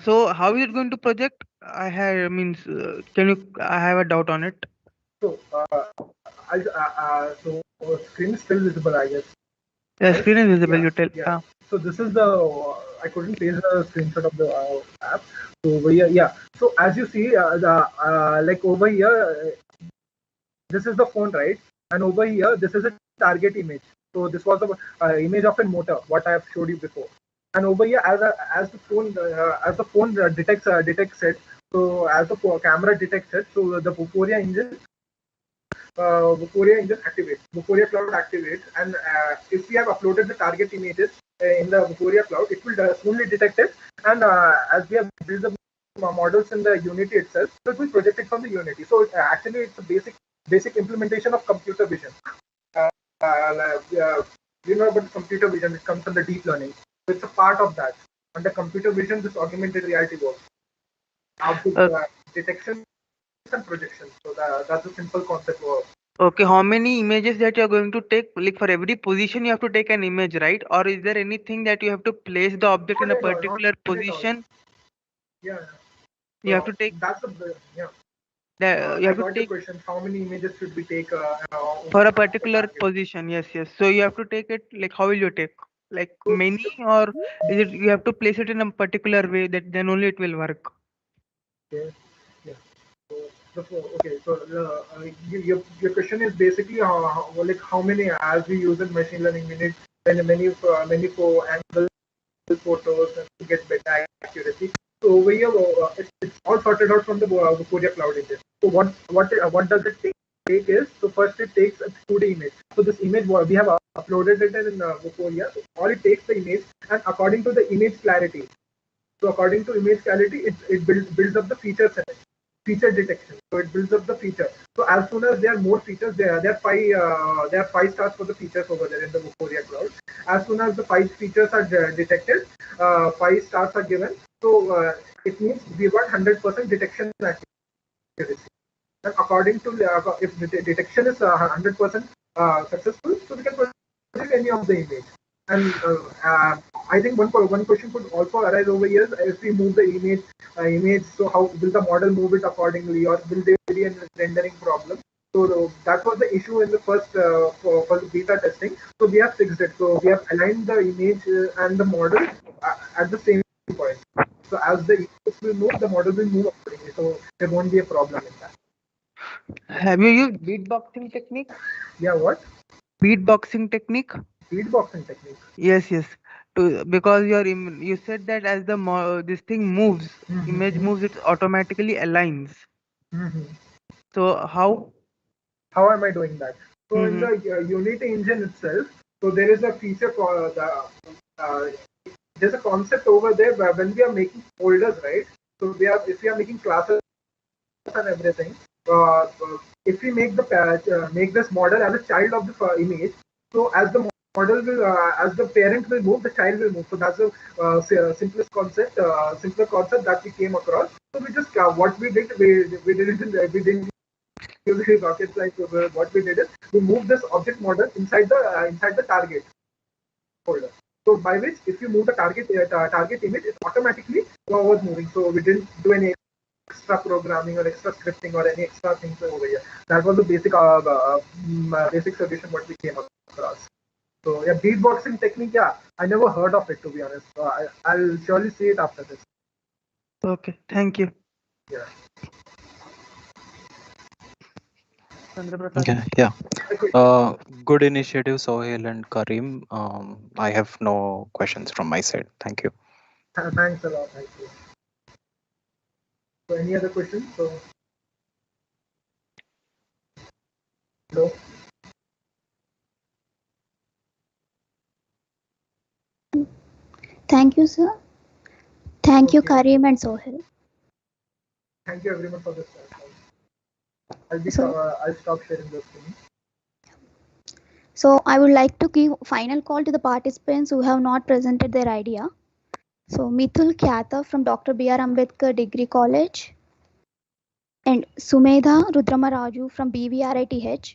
So how is it going to project? I have a doubt on it. So, screen is still visible, I guess. The Right? screen is visible. Yeah, You tell. yeah. So this is the I couldn't place the screenshot of the app. So over here, yeah. So as you see, like over here, this is the phone, right? And over here, this is a target image. So this was the image of a motor, what I have showed you before. And over here, as the phone detects it, so as the camera detects it, so the Vuforia engine activates. Vuforia Cloud activates, and if we have uploaded the target images in the Vuforia Cloud, it will soonly detect it. And as we have built the models in the Unity itself, so it will project it from the Unity. So actually, it's a basic implementation of computer vision. You know about computer vision, it comes from the deep learning. So it's a part of that. Under computer vision, this augmented reality works. Detection and projection. So that's a simple concept. Okay, how many images that you are going to take? Like for every position, you have to take an image, right? Or is there anything that you have to place the object in a particular position? Yeah. You have to take. That's a yeah. You have I to got take the question. How many images should we take for a particular position? Yes, yes. So you have to take it. Like how will you take? Like many, or is it you have to place it in a particular way that then only it will work? Okay. Yeah. Okay. So your question is basically how many, as we use in machine learning, we need many for angle photos and to get better accuracy. So over here, it's all sorted out from the Vuforia Cloud engine. So what does it take is, so first it takes a 2D image. So this image we have uploaded it in Vuforia. So all it takes the image, and according to the image clarity. So according to image clarity, it builds up the feature set. Feature detection. So it builds up the feature. So as soon as there are more features, there are 5 stars for the features over there in the Vuforia Cloud. As soon as the 5 features are detected, 5 stars are given. So it means we got 100% detection accuracy. And according to if the detection is 100% successful, so we can project any of the image. And I think one question could also arise over here: if we move the image, so how will the model move it accordingly, or will there be a rendering problem? So that was the issue in the first for the beta testing. So we have fixed it. So we have aligned the image and the model at the same point. So as the image will move, the model will move accordingly. So there won't be a problem in that. Have you used beatboxing technique? Yeah, what? Beatboxing technique? Beatboxing technique. Yes, yes. Because you said that as the this thing moves, image moves, it automatically aligns. So how am I doing that? So in the Unity engine itself, so there is a feature for there's a concept over there where when we are making folders, right? So if we are making classes and everything, if we make this model as a child of the image, so as the model will as the parent will move, the child will move. So that's the simplest concept, simpler concept that we came across. So we just what we did, we didn't use rocket science. So what we did is we moved this object model inside the target folder. So by which, if you move the target image, it automatically was moving. So we didn't do any extra programming or extra scripting or any extra things over here. That was the basic solution what we came across. So yeah, beatboxing technique, yeah, I never heard of it, to be honest. So I'll surely see it after this. Okay, thank you. Yeah. Okay, yeah. Good initiative, Sohail and Karim. I have no questions from my side. Thank you. Thanks a lot. Thank you. So any other questions? Hello? Thank you, sir. Thank you, Okay. Karim and Sohail. Thank you everyone for this. So- I'll stop sharing the screen. So I would like to give final call to the participants who have not presented their idea. So Mithul Khyata from Dr. B.R. Ambedkar Degree College and Sumedha Rudrama Raju from BVRITH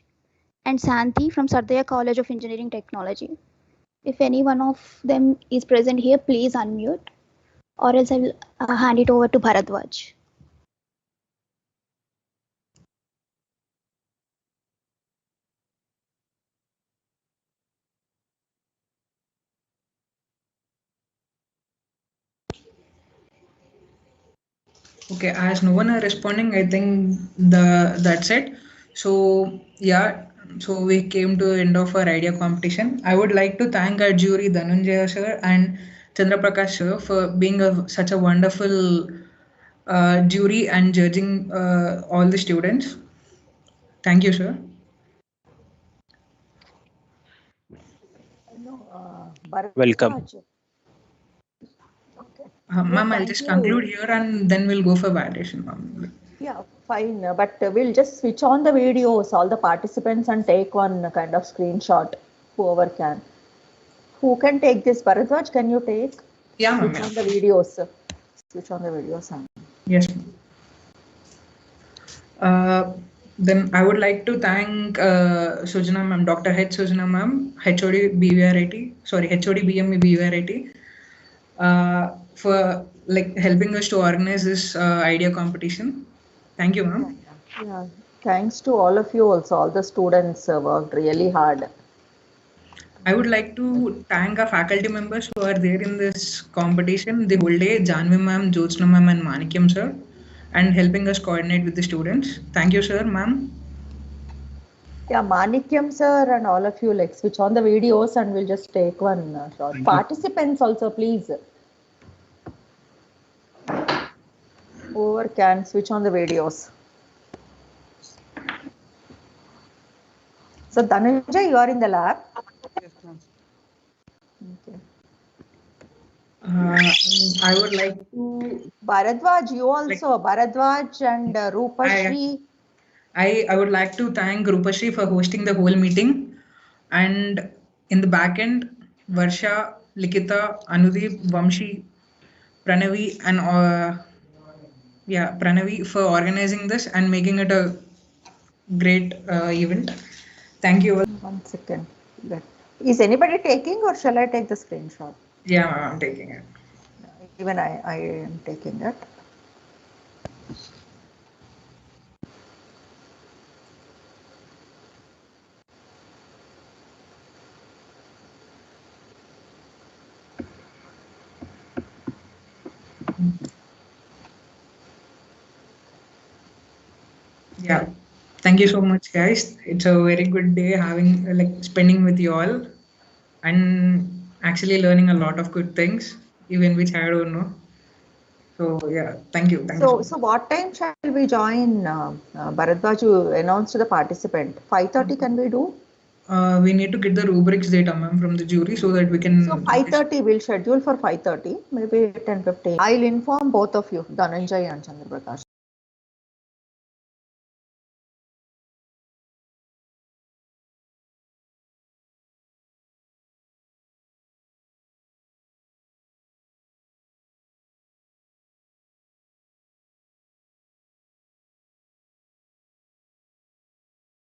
and Santi from Sardaya College of Engineering Technology. If any one of them is present here, please unmute, or else I will hand it over to Bharadwaj. Okay, as no one are responding, I think that's it. So yeah, so we came to the end of our idea competition. I would like to thank our jury Dhananjaya sir and Chandra Prakash sir for being such a wonderful jury and judging all the students. Thank you, sir. Welcome. Ma'am, I'll thank just you. conclude here and then we'll go for validation, ma'am. Yeah, fine. But we'll just switch on the videos, all the participants, and take one kind of screenshot, whoever can. Who can take this? Bharadwaj, can you take? Yeah, ma'am. Switch on the videos. Switch on the videos. Yes. Then I would like to thank Sujana ma'am, Dr. H. Sujana ma'am, HOD BVRIT, sorry, HOD BME BVRIT, for like helping us to organize this idea competition. Thank you, ma'am. Yeah, thanks to all of you also. All the students worked really hard. I would like to thank our faculty members who are there in this competition the whole day, Janvi ma'am, Jyotsna ma'am and Manikyam sir, and helping us coordinate with the students. Thank you, sir, ma'am. Yeah, Manikyam sir and all of you, like switch on the videos and we'll just take one shot. Thank you. Participants also, please. Whoever can switch on the videos. So Dhananjay, you are in the lab. Yes, ma'am. Okay. I would like to Bharadwaj, you also. Bharadwaj and Rupashri. I would like to thank Rupashri for hosting the whole meeting, and in the back end, Varsha, Likita, Anudeep, Vamshi, Pranavi, and Pranavi for organizing this and making it a great event. Thank you. 1 second. Is anybody taking or shall I take the screenshot? Yeah, I'm taking it. Even I am taking it. Yeah. Thank you so much, guys. It's a very good day having like spending with you all and actually learning a lot of good things, even which I don't know. So yeah, thank you. Thank you. So what time shall we join? Bharadwaj, you announced to the participant. 5:30 can we do? We need to get the rubrics data, ma'am, from the jury so that we can. So 5:30 we'll schedule for 5:30, maybe 10:15. I'll inform both of you, Dhananjay and Chandra Prakash.